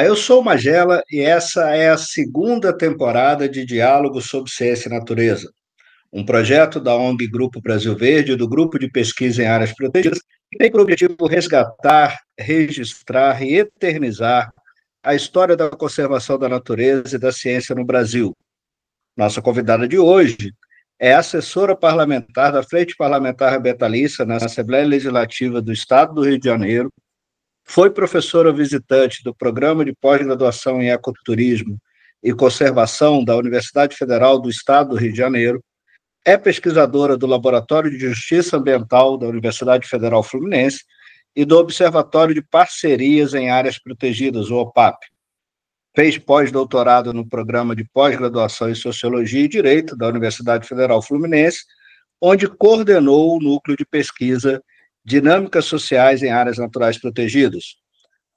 Eu sou o Magela e essa é a segunda temporada de Diálogo sobre Ciência e Natureza, um projeto da ONG Grupo Brasil Verde e do Grupo de Pesquisa em Áreas Protegidas, que tem por objetivo resgatar, registrar e eternizar a história da conservação da natureza e da ciência no Brasil. Nossa convidada de hoje é assessora parlamentar da Frente Parlamentar Ambientalista na Assembleia Legislativa do Estado do Rio de Janeiro. Foi professora visitante do Programa de Pós-Graduação em Ecoturismo e Conservação da Universidade Federal do Estado do Rio de Janeiro, é pesquisadora do Laboratório de Justiça Ambiental da Universidade Federal Fluminense e do Observatório de Parcerias em Áreas Protegidas, o OPAP. Fez pós-doutorado no Programa de Pós-Graduação em Sociologia e Direito da Universidade Federal Fluminense, onde coordenou o núcleo de pesquisa Dinâmicas Sociais em Áreas Naturais Protegidas.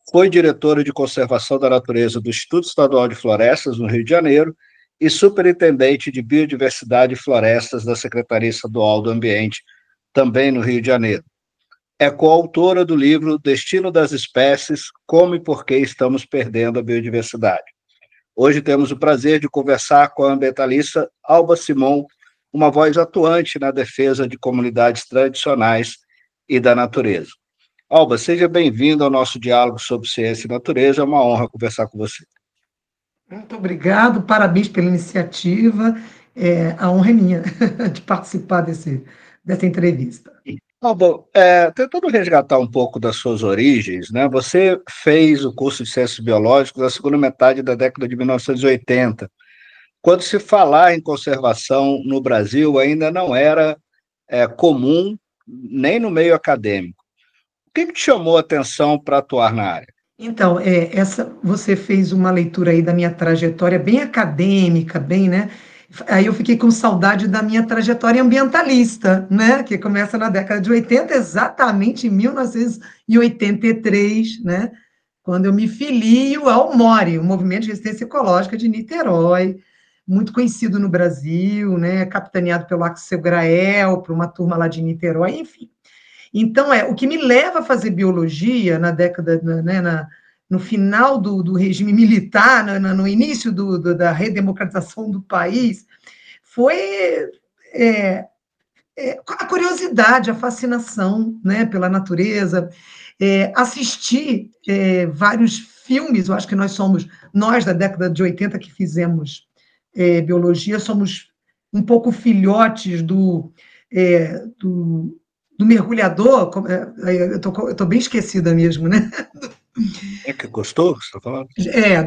Foi diretora de Conservação da Natureza do Instituto Estadual de Florestas, no Rio de Janeiro, e superintendente de Biodiversidade e Florestas da Secretaria Estadual do Ambiente, também no Rio de Janeiro. É coautora do livro Destino das Espécies, Como e Por que Estamos Perdendo a Biodiversidade. Hoje temos o prazer de conversar com a ambientalista Alba Simon, uma voz atuante na defesa de comunidades tradicionais e da natureza. Alba, seja bem-vindo ao nosso diálogo sobre ciência e natureza, é uma honra conversar com você. Muito obrigado, parabéns pela iniciativa, a honra é minha de participar dessa entrevista. Alba, tentando resgatar um pouco das suas origens, né? Você fez o curso de Ciências Biológicas na segunda metade da década de 1980, quando se falar em conservação no Brasil ainda não era comum, nem no meio acadêmico. O que te chamou a atenção para atuar na área? Então, você fez uma leitura aí da minha trajetória bem acadêmica, bem, né? Aí eu fiquei com saudade da minha trajetória ambientalista, né? Que começa na década de 80, exatamente em 1983, né? Quando eu me filio ao MORE, o Movimento de Resistência Ecológica de Niterói, muito conhecido no Brasil, né? Capitaneado pelo Axel Grael, por uma turma lá de Niterói, enfim. Então, o que me leva a fazer biologia na década, né, no final do regime militar, no início da redemocratização do país, foi a curiosidade, a fascinação, né, pela natureza, assistir vários filmes, eu acho que nós da década de 80 que fizemos biologia, somos um pouco filhotes do mergulhador, eu estou bem esquecida mesmo, né? Que Cousteau, você está falando?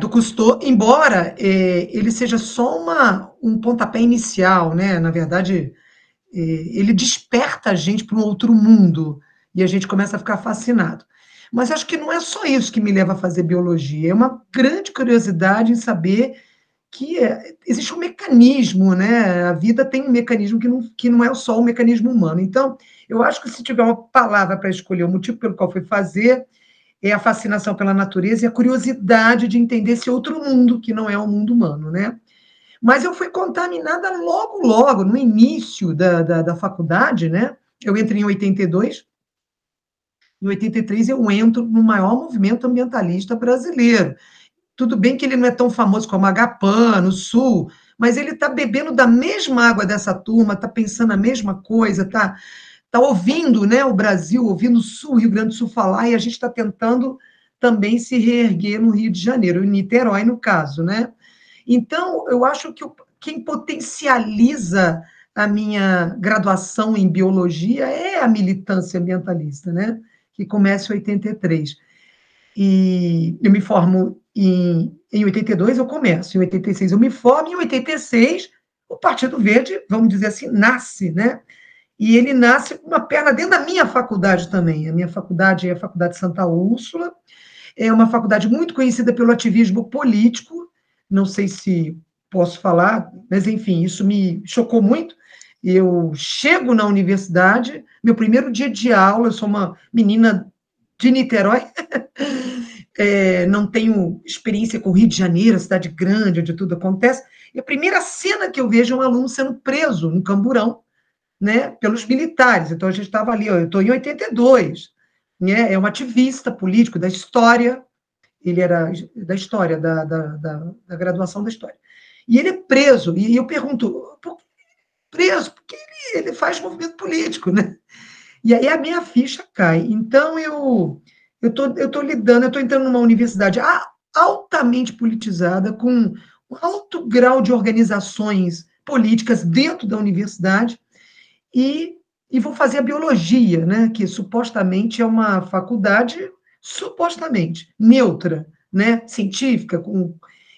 Do Cousteau, embora ele seja só um pontapé inicial, né? Na verdade, ele desperta a gente para um outro mundo e a gente começa a ficar fascinado. Mas acho que não é só isso que me leva a fazer biologia, é uma grande curiosidade em saber que existe um mecanismo, né? A vida tem um mecanismo que não é só o mecanismo humano. Então, eu acho que se tiver uma palavra para escolher o motivo pelo qual fui fazer, é a fascinação pela natureza e a curiosidade de entender esse outro mundo, que não é o mundo humano, né? Mas eu fui contaminada logo, no início da faculdade, né? Eu entrei em 82, em 83 eu entro no maior movimento ambientalista brasileiro. Tudo bem que ele não é tão famoso como a Agapan, no Sul, mas ele está bebendo da mesma água dessa turma, está pensando a mesma coisa, está ouvindo, né, o Brasil, ouvindo o Sul, Rio Grande do Sul falar, e a gente está tentando também se reerguer no Rio de Janeiro, em Niterói, no caso, né? Então, eu acho que quem potencializa a minha graduação em biologia é a militância ambientalista, né? Que começa em 83. E eu me formo em 82, eu começo, em 86 eu me formo, em 86 o Partido Verde, vamos dizer assim, nasce, né? E ele nasce com uma perna dentro da minha faculdade também. A minha faculdade é a Faculdade Santa Úrsula, é uma faculdade muito conhecida pelo ativismo político, não sei se posso falar, mas, enfim, isso me chocou muito. Eu chego na universidade, meu primeiro dia de aula, eu sou uma menina de Niterói, não tenho experiência com o Rio de Janeiro, cidade grande, onde tudo acontece, e a primeira cena que eu vejo é um aluno sendo preso no Camburão, né, pelos militares. Então, a gente estava ali, eu estou em 82, né, é um ativista político da história, ele era da história, da graduação da história. E ele é preso, e eu pergunto, por que preso? Porque ele faz movimento político, né? E aí a minha ficha cai. Então eu tô lidando, eu estou entrando numa universidade altamente politizada, com um alto grau de organizações políticas dentro da universidade, e, e vou fazer a biologia, né, que supostamente é uma faculdade supostamente neutra, né, científica,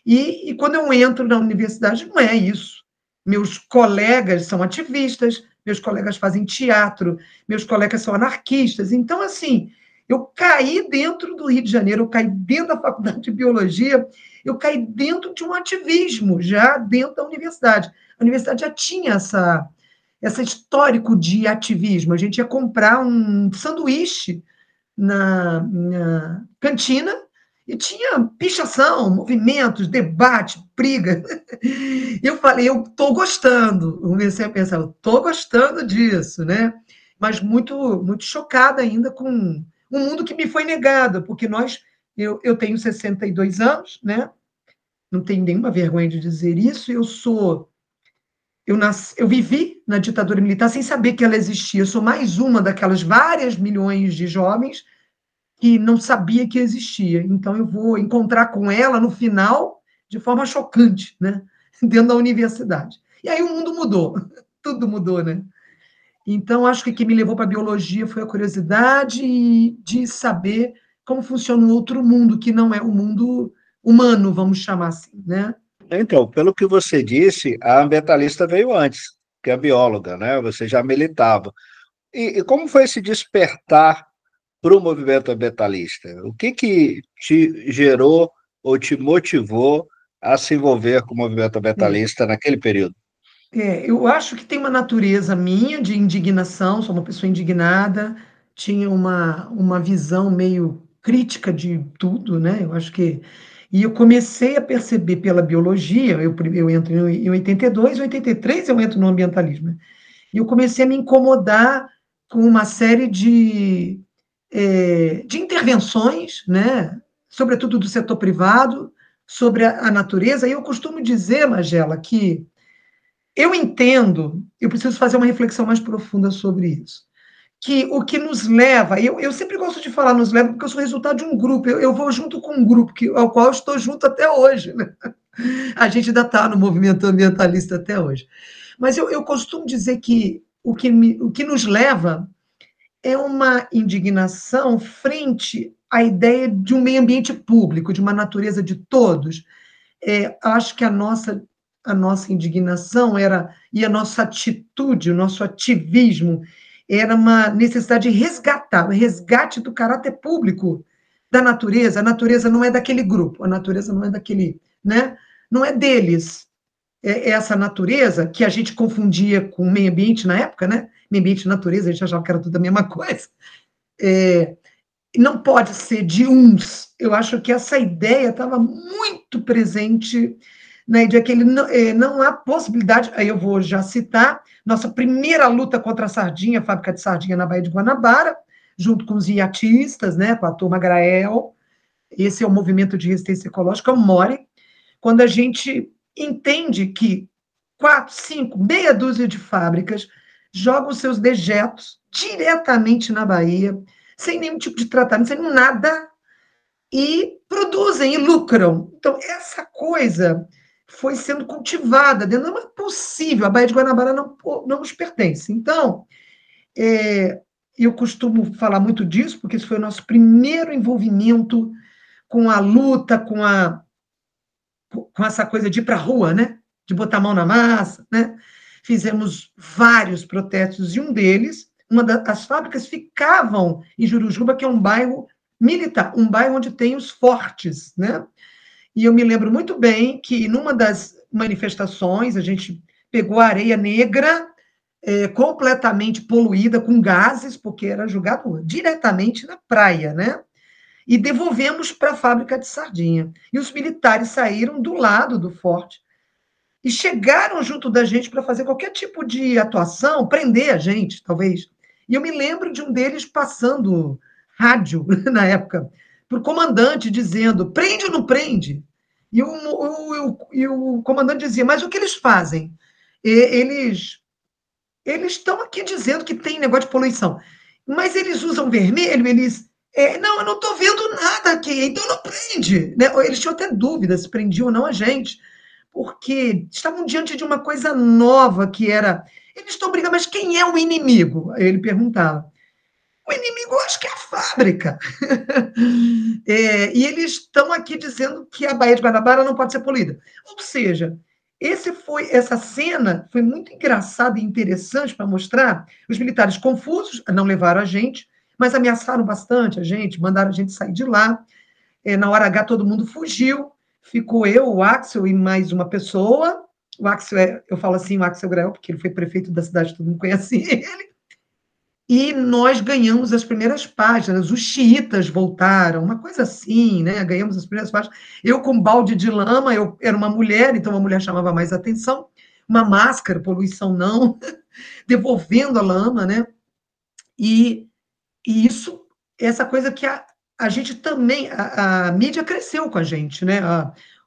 e quando eu entro na universidade, não é isso. Meus colegas são ativistas, meus colegas fazem teatro, meus colegas são anarquistas. Então, assim, eu caí dentro do Rio de Janeiro, eu caí dentro da faculdade de biologia, eu caí dentro de um ativismo, já dentro da universidade. A universidade já tinha esse histórico de ativismo. A gente ia comprar um sanduíche na cantina e tinha pichação, movimentos, debate, briga. Eu falei, eu estou gostando. Eu comecei a pensar, eu estou gostando disso, né? Mas muito chocada ainda com um mundo que me foi negado, porque eu tenho 62 anos, né? Não tenho nenhuma vergonha de dizer isso, eu vivi na ditadura militar sem saber que ela existia. Eu sou mais uma daquelas várias milhões de jovens que não sabia que existia. Então, eu vou encontrar com ela no final de forma chocante, né? Dentro da universidade. E aí o mundo mudou, tudo mudou, né? Então, acho que o que me levou para a biologia foi a curiosidade de saber como funciona um outro mundo, que não é o mundo humano, vamos chamar assim, né? Então, pelo que você disse, a ambientalista veio antes, que a bióloga, né? Você já militava. E como foi esse despertar para o movimento ambientalista? O que te gerou ou te motivou a se envolver com o movimento É. ambientalista naquele período? Eu acho que tem uma natureza minha de indignação, sou uma pessoa indignada, tinha uma visão meio crítica de tudo, né? Eu acho que. E eu comecei a perceber pela biologia, eu entro em 82, em 83 eu entro no ambientalismo, né? E eu comecei a me incomodar com uma série de intervenções, né? Sobretudo do setor privado, sobre a natureza. E eu costumo dizer, Magela, que eu entendo, eu preciso fazer uma reflexão mais profunda sobre isso. Que o que nos leva, eu sempre gosto de falar nos leva, porque eu sou resultado de um grupo, eu vou junto com um grupo ao qual eu estou junto até hoje. Né? A gente ainda está no movimento ambientalista até hoje. Mas eu costumo dizer que o que nos leva é uma indignação frente à ideia de um meio ambiente público, de uma natureza de todos. Acho que a nossa indignação era, e a nossa atitude, o nosso ativismo, era uma necessidade de resgatar, o resgate do caráter público da natureza. A natureza não é daquele grupo, a natureza não é daquele, né? Não é deles. É essa natureza que a gente confundia com o meio ambiente na época, né? Meio ambiente e natureza, a gente achava que era tudo a mesma coisa. É, não pode ser de uns. Eu acho que essa ideia estava muito presente na ideia que ele não há possibilidade. Aí eu vou já citar nossa primeira luta contra a sardinha, a fábrica de sardinha na Baía de Guanabara, junto com os iatistas, né, com a turma Grael. Esse é o movimento de resistência ecológica, o MORE, quando a gente entende que 4, 5, meia dúzia de fábricas jogam seus dejetos diretamente na Bahia, sem nenhum tipo de tratamento, sem nada, e produzem e lucram. Então, essa coisa foi sendo cultivada dentro, não é possível, a Baía de Guanabara não nos pertence. Então, eu costumo falar muito disso, porque esse foi o nosso primeiro envolvimento com a luta, com essa coisa de ir para a rua, né? De botar a mão na massa, né? Fizemos vários protestos, e um deles, as fábricas ficavam em Jurujuba, que é um bairro militar, um bairro onde tem os fortes, né? E eu me lembro muito bem que numa das manifestações a gente pegou a areia negra completamente poluída com gases, porque era jogado diretamente na praia, né? E devolvemos para a fábrica de sardinha. E os militares saíram do lado do forte e chegaram junto da gente para fazer qualquer tipo de atuação, prender a gente, talvez. E eu me lembro de um deles passando rádio, na época, para o comandante dizendo, prende ou não prende? E o comandante dizia, mas o que eles fazem? Eles estão aqui dizendo que tem negócio de poluição, mas eles usam vermelho, não, eu não estou vendo nada aqui, então não prende. Né? Eles tinham até dúvida se prendiam ou não a gente, porque estavam diante de uma coisa nova que era. Eles estão brigando, mas quem é o inimigo? Ele perguntava. O inimigo, eu acho que é a fábrica. E eles estão aqui dizendo que a Baía de Guanabara não pode ser poluída. Ou seja, essa cena foi muito engraçada e interessante para mostrar os militares confusos, não levaram a gente, mas ameaçaram bastante a gente, mandaram a gente sair de lá. Na hora H, todo mundo fugiu, ficou eu, o Axel e mais uma pessoa. O Axel, eu falo assim, o Axel Grael, porque ele foi prefeito da cidade, todo mundo conhece ele. E nós ganhamos as primeiras páginas, os xiitas voltaram, uma coisa assim, né? Ganhamos as primeiras páginas. Eu com balde de lama, eu era uma mulher, então a mulher chamava mais atenção. Uma máscara, poluição não, devolvendo a lama, né? E, e isso, essa coisa que a gente também, a mídia cresceu com a gente, né?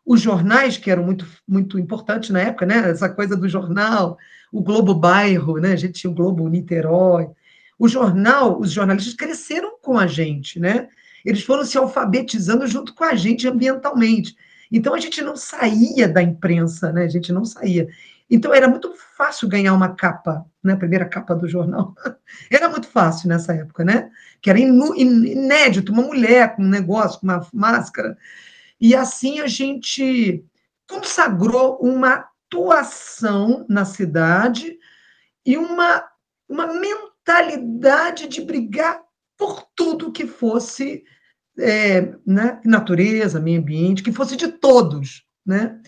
Os jornais, que eram muito, muito importantes na época, né? Essa coisa do jornal, o Globo Bairro, né? A gente tinha o Globo Niterói. O jornal, os jornalistas cresceram com a gente, né? Eles foram se alfabetizando junto com a gente ambientalmente. Então a gente não saía da imprensa, né? A gente não saía. Então era muito fácil ganhar uma capa, né? A primeira capa do jornal. Era muito fácil nessa época, né? Que era inédito, uma mulher com um negócio, com uma máscara. E assim a gente consagrou uma atuação na cidade e uma mentalidade de brigar por tudo que fosse né, natureza, meio ambiente, que fosse de todos, né?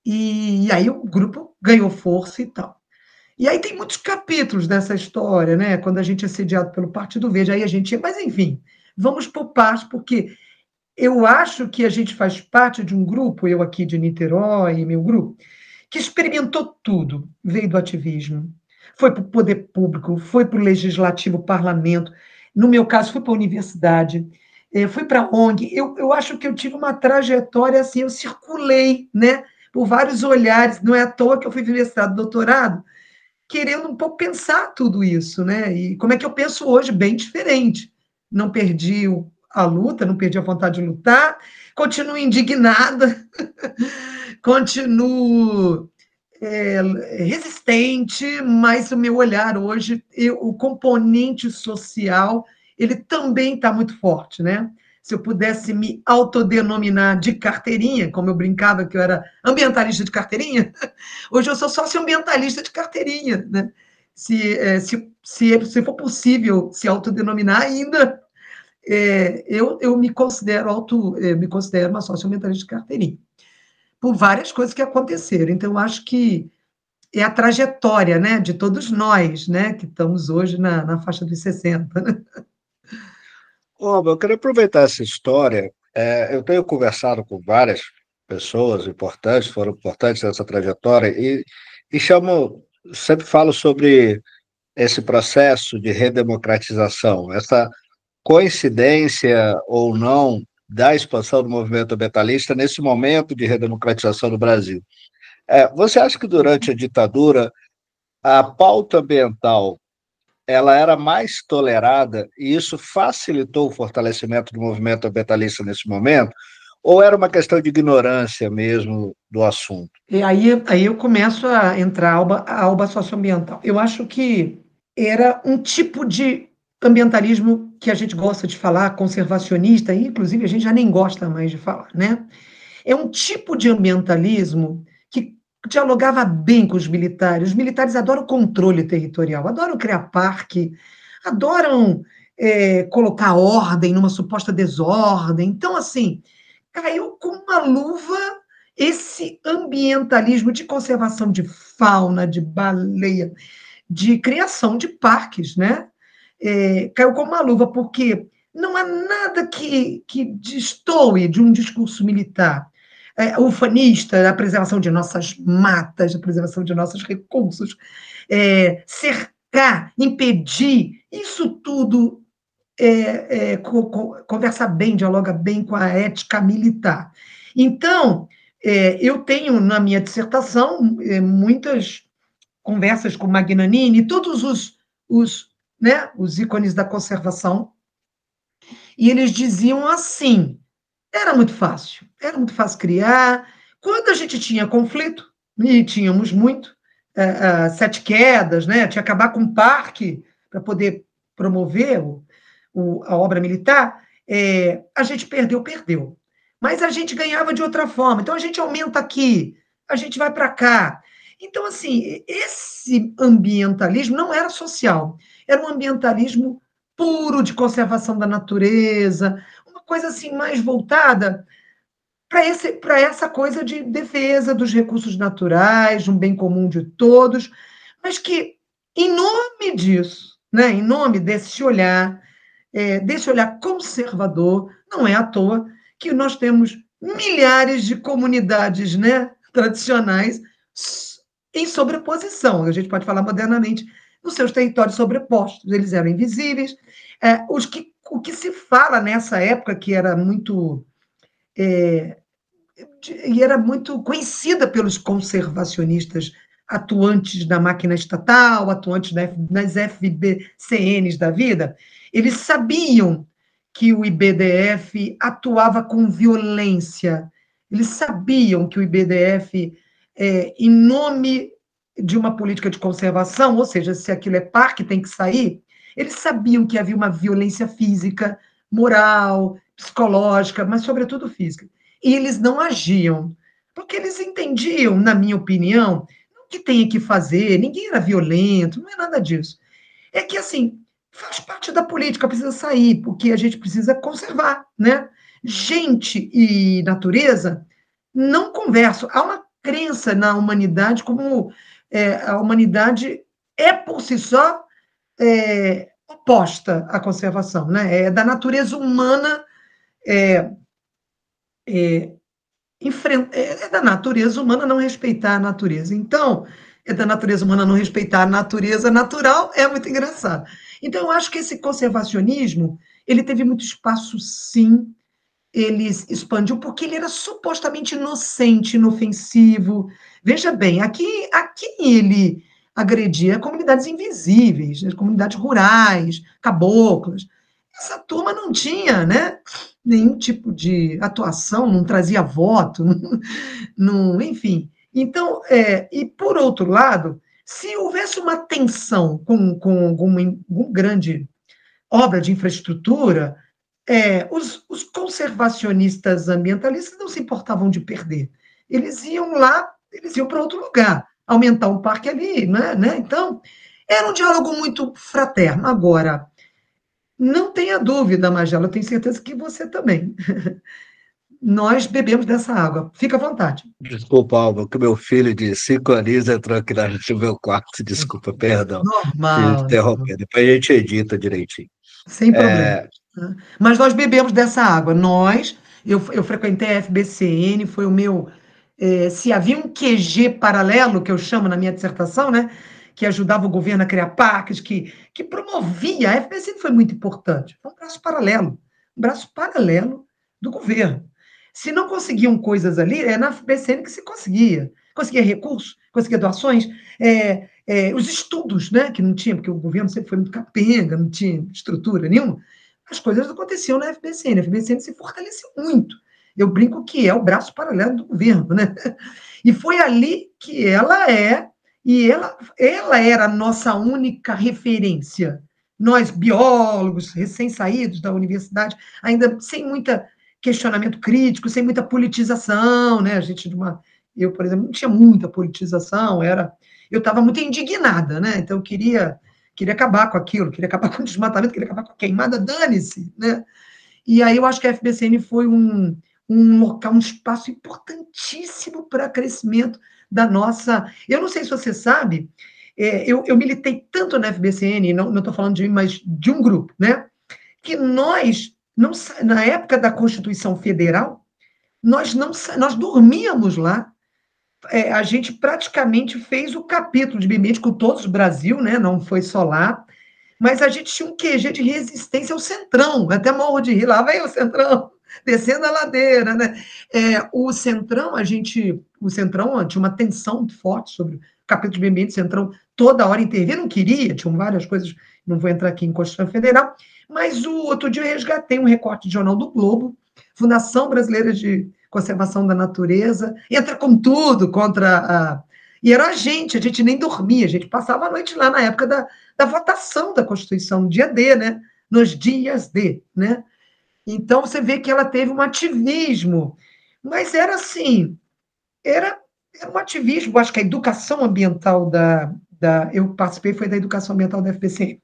E aí o grupo ganhou força e tal. E aí tem muitos capítulos dessa história, né? Quando a gente é sediado pelo Partido Verde, aí a gente. Mas, enfim, vamos por partes, porque eu acho que a gente faz parte de um grupo, eu aqui de Niterói, meu grupo, que experimentou tudo. Veio do ativismo, foi para o poder público, foi para o legislativo, parlamento. No meu caso, fui para a universidade, fui para a ONG. Eu acho que eu tive uma trajetória assim, eu circulei, né? Por vários olhares, não é à toa que eu fui mestrado, doutorado, querendo um pouco pensar tudo isso, né? E como é que eu penso hoje, bem diferente. Não perdi a luta, não perdi a vontade de lutar, continuo indignada, continuo resistente, mas o meu olhar hoje, o componente social, ele também está muito forte, né? Se eu pudesse me autodenominar de carteirinha, como eu brincava que eu era ambientalista de carteirinha, hoje eu sou socioambientalista de carteirinha, né? Se for possível se autodenominar ainda, eu me considero uma socioambientalista de carteirinha, por várias coisas que aconteceram. Então, eu acho que é a trajetória, né, de todos nós, né, que estamos hoje na faixa dos 60. Né? Eu queria aproveitar essa história. Eu tenho conversado com várias pessoas importantes, foram importantes nessa trajetória, e sempre falo sobre esse processo de redemocratização, essa coincidência ou não da expansão do movimento ambientalista nesse momento de redemocratização do Brasil. Você acha que durante a ditadura a pauta ambiental ela era mais tolerada e isso facilitou o fortalecimento do movimento ambientalista nesse momento? Ou era uma questão de ignorância mesmo do assunto? E aí eu começo a entrar a alba socioambiental. Eu acho que era um tipo de ambientalismo que a gente gosta de falar, conservacionista, e inclusive a gente já nem gosta mais de falar, né? É um tipo de ambientalismo que dialogava bem com os militares. Os militares adoram controle territorial, adoram criar parque, adoram colocar ordem numa suposta desordem. Então, assim, caiu com uma luva esse ambientalismo de conservação de fauna, de baleia, de criação de parques, né? Caiu como uma luva, porque não há nada que destoe de um discurso militar. Ufanista, a preservação de nossas matas, a preservação de nossos recursos, cercar, impedir, isso tudo conversa bem, dialoga bem com a ética militar. Então, eu tenho na minha dissertação muitas conversas com Magnanini, todos os ícones da conservação, e eles diziam assim: era muito fácil criar. Quando a gente tinha conflito, e tínhamos muito, Sete Quedas, né? Tinha que acabar com o parque para poder promover a obra militar, a gente perdeu. Mas a gente ganhava de outra forma. Então a gente aumenta aqui, a gente vai para cá. Então, assim, esse ambientalismo não era social, era um ambientalismo puro de conservação da natureza, uma coisa assim mais voltada para essa coisa de defesa dos recursos naturais, de um bem comum de todos, mas que, em nome disso, né, em nome desse olhar conservador, não é à toa que nós temos milhares de comunidades, né, tradicionais em sobreposição, a gente pode falar modernamente, nos seus territórios sobrepostos, eles eram invisíveis. O que se fala nessa época, que era muito e era muito conhecida pelos conservacionistas atuantes da máquina estatal, atuantes nas FBCNs da vida, eles sabiam que o IBDF atuava com violência, eles sabiam que o IBDF, em nome de uma política de conservação, ou seja, se aquilo é parque, tem que sair, eles sabiam que havia uma violência física, moral, psicológica, mas sobretudo física. E eles não agiam, porque eles entendiam, na minha opinião, o que tem que fazer, ninguém era violento, não é nada disso. É que, assim, faz parte da política, precisa sair, porque a gente precisa conservar, né? Gente e natureza não conversam. Há uma crença na humanidade como a humanidade é, por si só, oposta à conservação, né? É da natureza humana é da natureza humana não respeitar a natureza. Então, é da natureza humana não respeitar a natureza natural, é muito engraçado. Então, eu acho que esse conservacionismo, ele teve muito espaço, sim, ele expandiu porque ele era supostamente inocente, inofensivo. Veja bem, aqui ele agredia comunidades invisíveis, as comunidades rurais, caboclas. Essa turma não tinha, né, nenhum tipo de atuação, não trazia voto, não, enfim. Então, e por outro lado, se houvesse uma tensão com uma grande obra de infraestrutura, os conservacionistas ambientalistas não se importavam de perder. Eles iam lá, eles iam para outro lugar, aumentar um parque ali, né? Então, era um diálogo muito fraterno. Agora, não tenha dúvida, Magela, eu tenho certeza que você também. Nós bebemos dessa água. Fica à vontade. Desculpa, Alba, que meu filho de 5 anos entrou aqui no meu quarto. Desculpa, perdão. Te Normal. interromper. Depois a gente edita direitinho. Sem problema. É, Né? Mas nós bebemos dessa água. Eu frequentei a FBCN, foi o meu. Se havia um QG paralelo, que eu chamo na minha dissertação, né? Que ajudava o governo a criar parques, que promovia. A FBCN foi muito importante. Foi um braço paralelo do governo. Se não conseguiam coisas ali, é na FBCN que se conseguia. Conseguia recursos, conseguia doações, os estudos, né, que não tinha, porque o governo sempre foi muito capenga, não tinha estrutura nenhuma, as coisas aconteciam na FBCN. A FBCN se fortaleceu muito. Eu brinco que é o braço paralelo do governo, né? E foi ali que ela era a nossa única referência. Nós, biólogos, recém-saídos da universidade, ainda sem muito questionamento crítico, sem muita politização, né? Eu, por exemplo, não tinha muita politização, eu estava muito indignada, né? Então eu queria acabar com aquilo, queria acabar com o desmatamento, queria acabar com a queimada, dane-se, né? E aí eu acho que a FBCN foi um local, um espaço importantíssimo para crescimento da nossa. Eu não sei se você sabe, eu militei tanto na FBCN, não estou falando de mim, mas de um grupo, né? Que nós, não, na época da Constituição Federal, nós dormíamos lá. A gente praticamente fez o capítulo de meio ambiente com todos o Brasil, né? Não foi só lá, mas a gente tinha um QG de resistência ao Centrão, até morro de rir, lá vem o Centrão, descendo a ladeira, né? O Centrão tinha uma tensão muito forte sobre o capítulo de meio ambiente, o Centrão toda hora intervia, não queria, tinham várias coisas, não vou entrar aqui em Constituição Federal, mas o outro dia eu resgatei um recorte de Jornal do Globo, Fundação Brasileira de Conservação da Natureza, entra com tudo contra a... E era a gente nem dormia, a gente passava a noite lá na época da votação da Constituição, no dia D, né? Nos dias D, né? Então você vê que ela teve um ativismo, mas era assim, era, era um ativismo, acho que a educação ambiental eu participei foi da educação ambiental da FPC,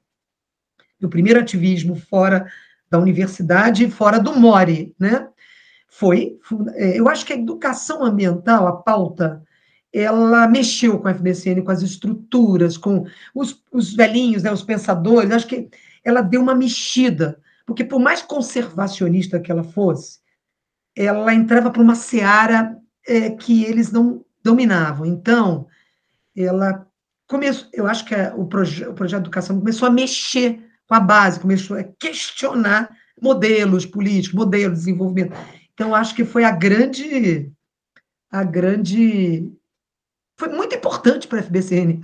o primeiro ativismo fora da universidade, fora do MORE, né? Eu acho que a educação ambiental, a pauta, ela mexeu com a FBCN, com as estruturas, com os velhinhos, né, os pensadores, acho que ela deu uma mexida, porque por mais conservacionista que ela fosse, ela entrava para uma seara que eles não dominavam. Então, ela começou, eu acho que o projeto de educação começou a mexer com a base, começou a questionar modelos políticos, modelos de desenvolvimento. Então, acho que foi foi muito importante para a FBCN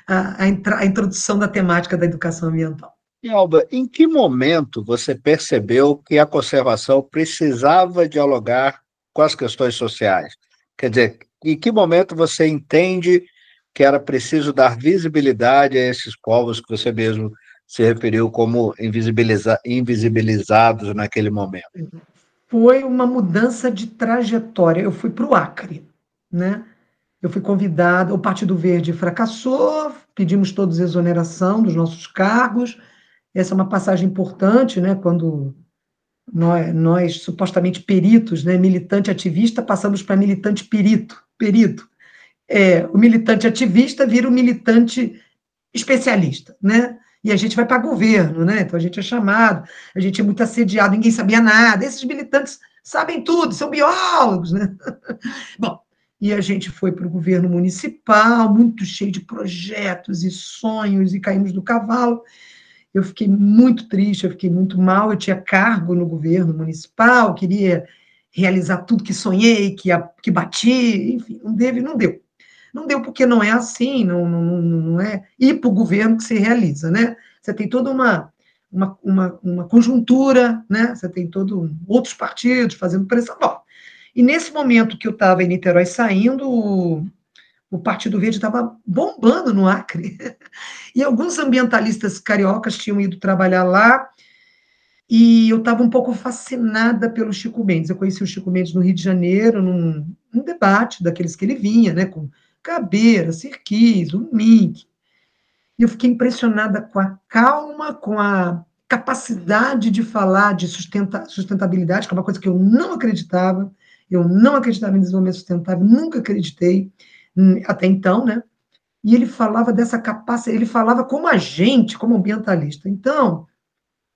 a introdução da temática da educação ambiental. E, Alba, em que momento você percebeu que a conservação precisava dialogar com as questões sociais? Quer dizer, em que momento você entende que era preciso dar visibilidade a esses povos que você mesmo se referiu como invisibilizados naquele momento? Foi uma mudança de trajetória. Eu fui para o Acre, né? Eu fui convidada, o Partido Verde fracassou, pedimos todos exoneração dos nossos cargos. Essa é uma passagem importante, né? Quando nós supostamente peritos, né? Militante ativista, passamos para militante perito. O militante ativista vira o militante especialista, né? E a gente vai para governo, né? Então a gente é chamado, a gente é muito assediado, ninguém sabia nada. Esses militantes sabem tudo, são biólogos, né? Bom, e a gente foi para o governo municipal, muito cheio de projetos e sonhos, e caímos do cavalo. Eu fiquei muito triste, eu fiquei muito mal. Eu tinha cargo no governo municipal, queria realizar tudo que sonhei, que bati, enfim, não deu. Não deu porque não é assim, não é ir para o governo que se realiza, né? Você tem toda uma conjuntura, né? Você tem outros partidos fazendo pressão. Bom, e nesse momento que eu estava em Niterói saindo, o Partido Verde estava bombando no Acre. E alguns ambientalistas cariocas tinham ido trabalhar lá, e eu estava um pouco fascinada pelo Chico Mendes. Eu conheci o Chico Mendes no Rio de Janeiro, num debate daqueles que ele vinha, né, com Cabeira, Sirquis, o Mink. E eu fiquei impressionada com a calma, com a capacidade de falar de sustentabilidade, que é uma coisa que eu não acreditava. Eu não acreditava em desenvolvimento sustentável, nunca acreditei até então, né? E ele falava dessa capacidade, ele falava como a gente, como ambientalista. Então,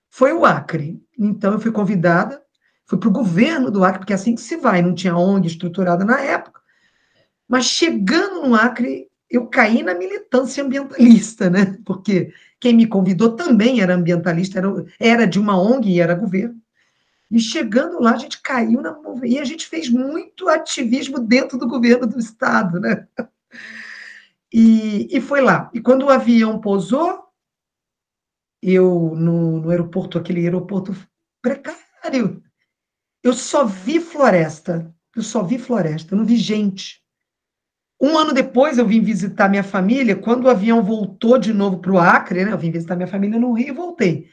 foi o Acre. Então, eu fui convidada, fui para o governo do Acre, porque é assim que se vai, não tinha ONG estruturada na época, mas chegando no Acre, eu caí na militância ambientalista, né? Porque quem me convidou também era ambientalista, era de uma ONG e era governo. E chegando lá, a gente caiu na... E a gente fez muito ativismo dentro do governo do Estado, né? E foi lá. E quando o avião pousou, eu no aeroporto, aquele aeroporto precário, eu só vi floresta. Eu só vi floresta, eu não vi gente. Um ano depois, eu vim visitar minha família. Quando o avião voltou de novo para o Acre, né? Eu vim visitar minha família no Rio e voltei.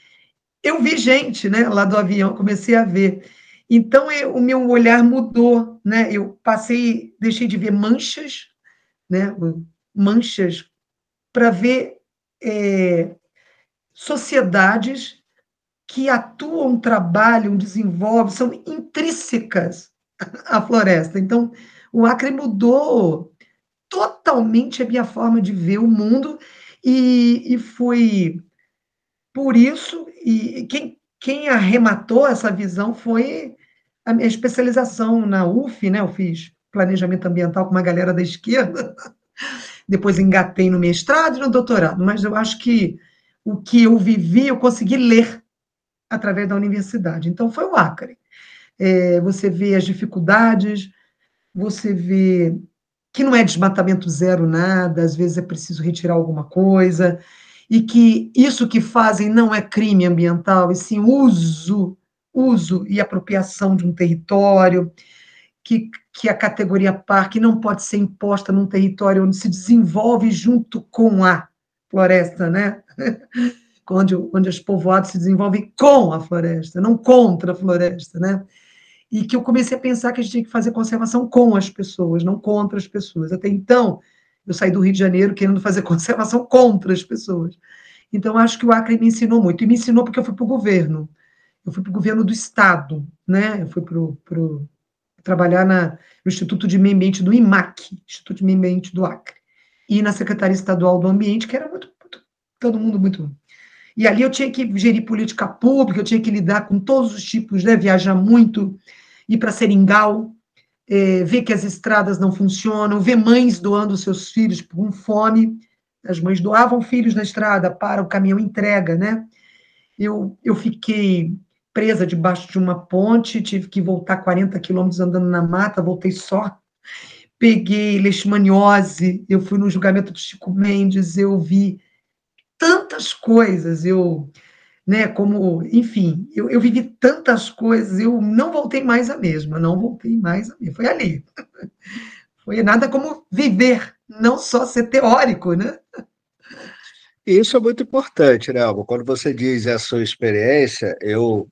Eu vi gente, né? Lá do avião, comecei a ver. Então, o meu olhar mudou, né? Eu deixei de ver manchas, né? Manchas para ver sociedades que atuam, trabalham, desenvolvem, são intrínsecas à floresta. Então, o Acre mudou totalmente a minha forma de ver o mundo, e foi por isso, e quem arrematou essa visão foi a minha especialização na UF, né? Eu fiz planejamento ambiental com uma galera da esquerda, depois engatei no mestrado e no doutorado, mas eu acho que o que eu vivi, eu consegui ler através da universidade. Então, foi o Acre. Você vê as dificuldades, você vê que não é desmatamento zero nada, às vezes é preciso retirar alguma coisa, e que isso que fazem não é crime ambiental, e sim uso e apropriação de um território, que a categoria parque não pode ser imposta num território onde se desenvolve junto com a floresta, né? Onde os povoados se desenvolvem com a floresta, não contra a floresta, né? E que eu comecei a pensar que a gente tinha que fazer conservação com as pessoas, não contra as pessoas. Até então, eu saí do Rio de Janeiro querendo fazer conservação contra as pessoas. Então, acho que o Acre me ensinou muito. E me ensinou porque eu fui para o governo. Eu fui para o governo do Estado, né? Eu fui para trabalhar no Instituto de Meio Ambiente do IMAC, Instituto de Meio Ambiente do Acre. E na Secretaria Estadual do Ambiente, que era todo mundo muito. E ali eu tinha que gerir política pública, eu tinha que lidar com todos os tipos, né? Viajar muito, ir para Seringal, ver que as estradas não funcionam, ver mães doando seus filhos com fome. As mães doavam filhos na estrada para o caminhão entrega, né? Eu fiquei presa debaixo de uma ponte, tive que voltar 40 quilômetros andando na mata, voltei só. Peguei leishmaniose, eu fui no julgamento do Chico Mendes, eu vi tantas coisas, né, como, enfim, eu vivi tantas coisas, eu não voltei mais a mesma, não voltei mais a mesma, foi ali. Foi nada como viver, não só ser teórico, né? E isso é muito importante, né, Alba? Quando você diz essa sua experiência, eu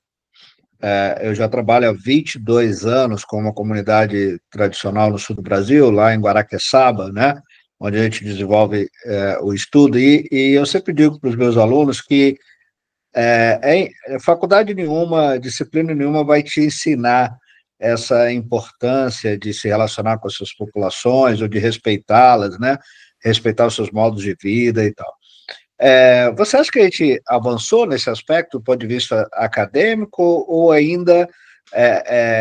já trabalho há 22 anos com uma comunidade tradicional no sul do Brasil, lá em Guaraqueçaba, né, onde a gente desenvolve o estudo, e eu sempre digo para os meus alunos que faculdade nenhuma, disciplina nenhuma vai te ensinar essa importância de se relacionar com as suas populações ou de respeitá-las, né? Respeitar os seus modos de vida e tal. Você acha que a gente avançou nesse aspecto do ponto de vista acadêmico ou ainda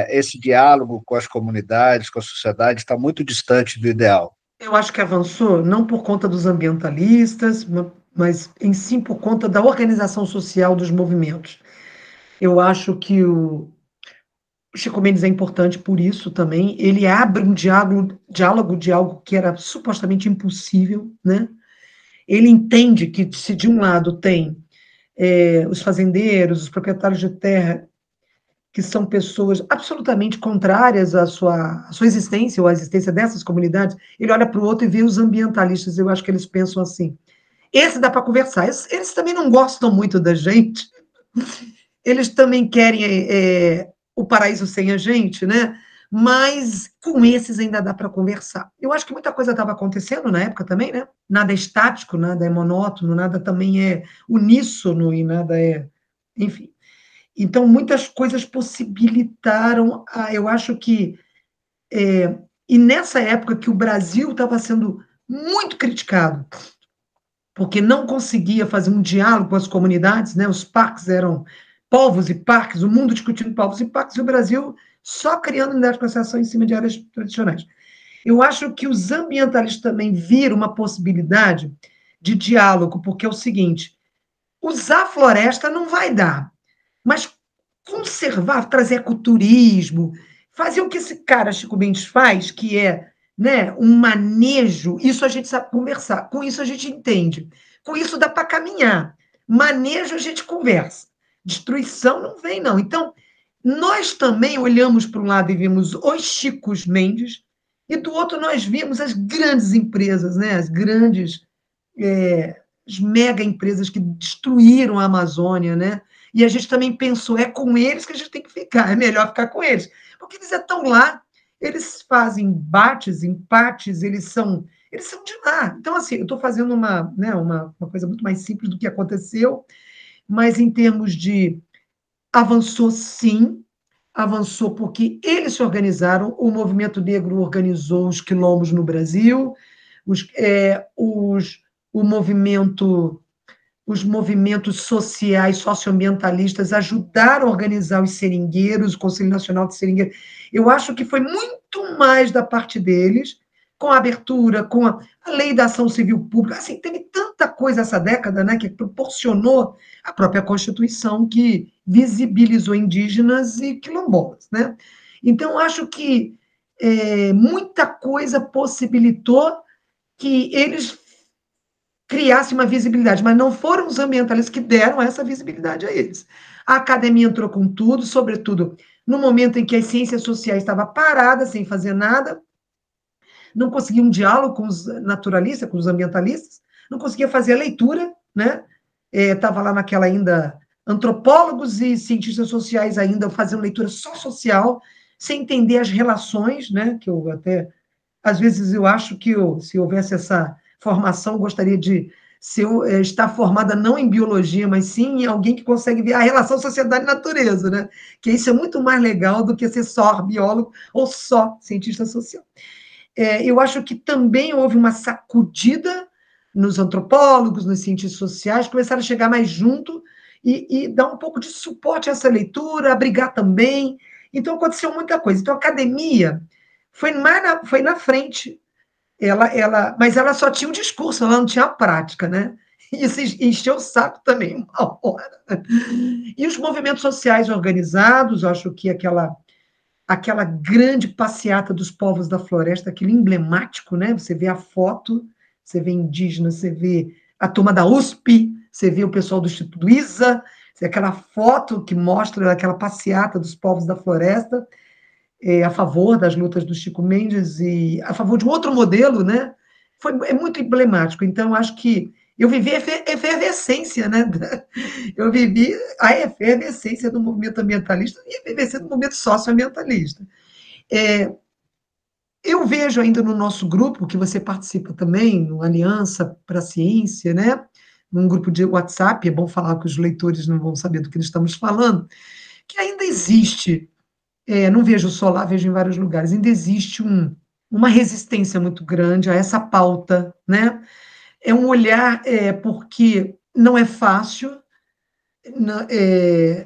esse diálogo com as comunidades, com a sociedade está muito distante do ideal? Eu acho que avançou não por conta dos ambientalistas, mas em si por conta da organização social dos movimentos. Eu acho que o Chico Mendes é importante por isso também. Ele abre um diálogo de algo que era supostamente impossível, né? Ele entende que se de um lado tem os fazendeiros, os proprietários de terra, que são pessoas absolutamente contrárias à sua existência ou à existência dessas comunidades, ele olha para o outro e vê os ambientalistas. Eu acho que eles pensam assim: esse dá para conversar. Eles também não gostam muito da gente, eles também querem o paraíso sem a gente, né? Mas com esses ainda dá para conversar. Eu acho que muita coisa estava acontecendo na época também, né? Nada é estático, nada é monótono, nada também é uníssono e nada é. Enfim. Então, muitas coisas possibilitaram, eu acho que. E nessa época que o Brasil estava sendo muito criticado, porque não conseguia fazer um diálogo com as comunidades, né? Os parques eram povos e parques, o mundo discutindo povos e parques, e o Brasil só criando unidade de conservação em cima de áreas tradicionais. Eu acho que os ambientalistas também viram uma possibilidade de diálogo, porque é o seguinte: usar a floresta não vai dar, mas conservar, trazer ecoturismo, fazer o que esse cara, Chico Mendes, faz, que é, né, um manejo, isso a gente sabe conversar, com isso a gente entende, com isso dá para caminhar. Manejo a gente conversa, destruição não vem, não. Então, nós também olhamos para um lado e vimos os Chicos Mendes, e do outro nós vimos as grandes empresas, né, as mega empresas que destruíram a Amazônia, né? E a gente também pensou, é com eles que a gente tem que ficar, é melhor ficar com eles. Porque eles estão lá, eles fazem embates, empates, eles são de lá. Então, assim, eu estou fazendo uma coisa muito mais simples do que aconteceu, mas em termos de avançou sim, avançou porque eles se organizaram, o movimento negro organizou os quilombos no Brasil, os, é, os, o movimento os movimentos sociais, socioambientalistas ajudaram a organizar os seringueiros, o Conselho Nacional de Seringueiros. Eu acho que foi muito mais da parte deles, com a abertura, com a lei da ação civil pública. Assim, teve tanta muita coisa essa década, né, que proporcionou a própria Constituição, que visibilizou indígenas e quilombolas, né? Então, acho que muita coisa possibilitou que eles criassem uma visibilidade, mas não foram os ambientalistas que deram essa visibilidade a eles. A academia entrou com tudo, sobretudo no momento em que as ciências sociais estavam paradas, sem fazer nada, não conseguia um diálogo com os naturalistas, com os ambientalistas, não conseguia fazer a leitura, né? Estava lá naquela ainda antropólogos e cientistas sociais ainda fazendo leitura só social, sem entender as relações, né? Que eu até às vezes eu acho que se houvesse essa formação, gostaria de estar formada não em biologia, mas sim em alguém que consegue ver a relação sociedade-natureza, né? Que isso é muito mais legal do que ser só biólogo ou só cientista social. Eu acho que também houve uma sacudida nos antropólogos, nos cientistas sociais, começaram a chegar mais junto e dar um pouco de suporte a essa leitura, abrigar também. Então, aconteceu muita coisa. Então, a academia foi na frente, mas ela só tinha um discurso, ela não tinha a prática, né? Isso encheu o saco também, uma hora. E os movimentos sociais organizados, eu acho que aquela grande passeata dos povos da floresta, aquele emblemático, né? Você vê a foto, você vê indígena, você vê a turma da USP, você vê o pessoal do Instituto ISA, aquela foto que mostra aquela passeata dos povos da floresta, a favor das lutas do Chico Mendes e a favor de um outro modelo, né? É muito emblemático. Então, acho que eu vivi a efervescência, né? Eu vivi a efervescência do movimento ambientalista e a efervescência do movimento socioambientalista. Eu vejo ainda no nosso grupo, que você participa também, no Aliança para a Ciência, né? Num grupo de WhatsApp, é bom falar que os leitores não vão saber do que nós estamos falando, que ainda existe, não vejo só lá, vejo em vários lugares, ainda existe uma resistência muito grande a essa pauta, né? É um olhar, porque não é fácil,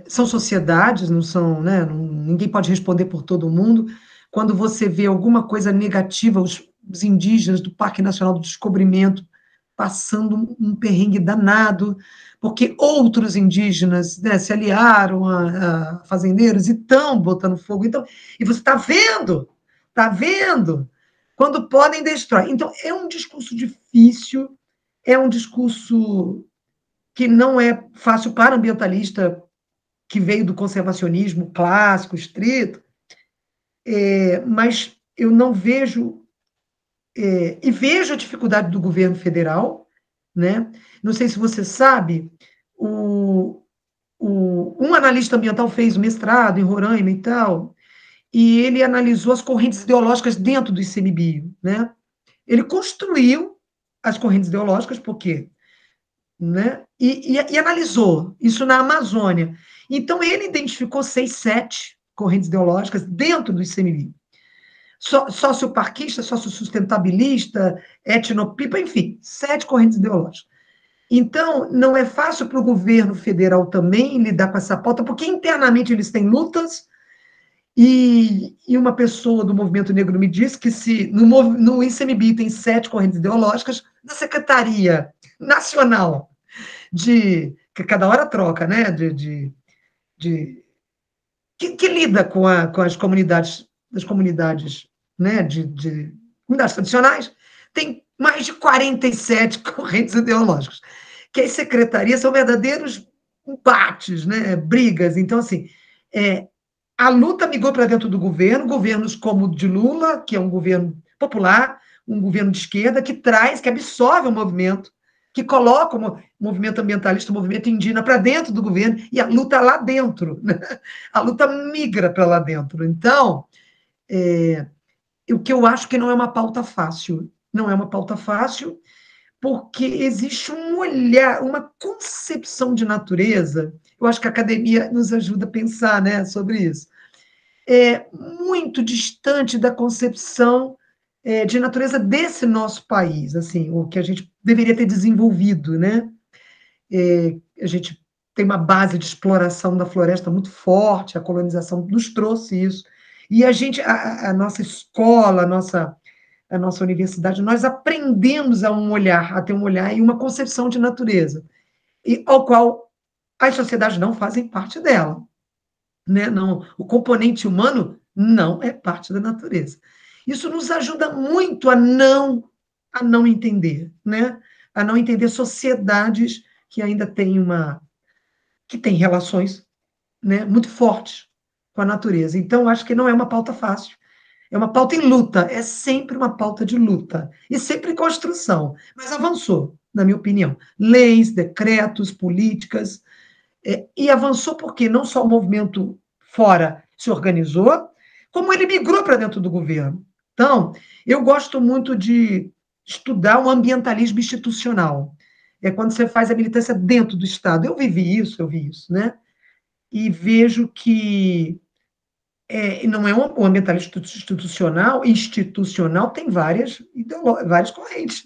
são sociedades, não são, né? Ninguém pode responder por todo mundo. Quando você vê alguma coisa negativa, os indígenas do Parque Nacional do Descobrimento passando um perrengue danado, porque outros indígenas, né, se aliaram a fazendeiros e estão botando fogo. Então, e você está vendo, quando podem destrói. Então, é um discurso difícil, é um discurso que não é fácil para ambientalista que veio do conservacionismo clássico, estrito, mas eu não vejo, e vejo a dificuldade do governo federal, né? Não sei se você sabe, um analista ambiental fez o mestrado em Roraima e tal, e ele analisou as correntes ideológicas dentro do ICMBio, né? Ele construiu as correntes ideológicas, porque né? E analisou isso na Amazônia. Então, ele identificou 6, 7 correntes ideológicas dentro do ICMBio. Socioparquista, sociosustentabilista, etnopipa, enfim, 7 correntes ideológicas. Então, não é fácil para o governo federal também lidar com essa pauta, porque internamente eles têm lutas, e uma pessoa do movimento negro me disse que se no ICMBio tem 7 correntes ideológicas, na Secretaria Nacional que cada hora troca, né? Que lida com as comunidades, né? De comunidades tradicionais, tem mais de 47 correntes ideológicas, que as secretarias são verdadeiros embates, né? Brigas. Então, assim, a luta migrou para dentro do governo, governos como o de Lula, que é um governo popular, um governo de esquerda, que absorve o movimento, que coloca o movimento ambientalista, o movimento indígena para dentro do governo, e a luta lá dentro, né? A luta migra para lá dentro. Então, o que eu acho que não é uma pauta fácil, não é uma pauta fácil, porque existe um olhar, uma concepção de natureza, eu acho que a academia nos ajuda a pensar, né, sobre isso, muito distante da concepção de natureza desse nosso país, assim, o que a gente deveria ter desenvolvido, né? A gente tem uma base de exploração da floresta muito forte, a colonização nos trouxe isso, e a nossa escola, a nossa universidade, nós aprendemos a ter um olhar e uma concepção de natureza, e ao qual as sociedades não fazem parte dela, né? Não, o componente humano não é parte da natureza. Isso nos ajuda muito a não entender, né? A não entender sociedades que ainda têm que têm relações, né, muito fortes com a natureza. Então, acho que não é uma pauta fácil. É uma pauta em luta, é sempre uma pauta de luta, e sempre em construção, mas avançou, na minha opinião. Leis, decretos, políticas, e avançou porque não só o movimento fora se organizou, como ele migrou para dentro do governo. Então, eu gosto muito de estudar o ambientalismo institucional. É quando você faz a militância dentro do Estado. Eu vi isso, né? E vejo que não é um ambientalismo institucional tem várias correntes,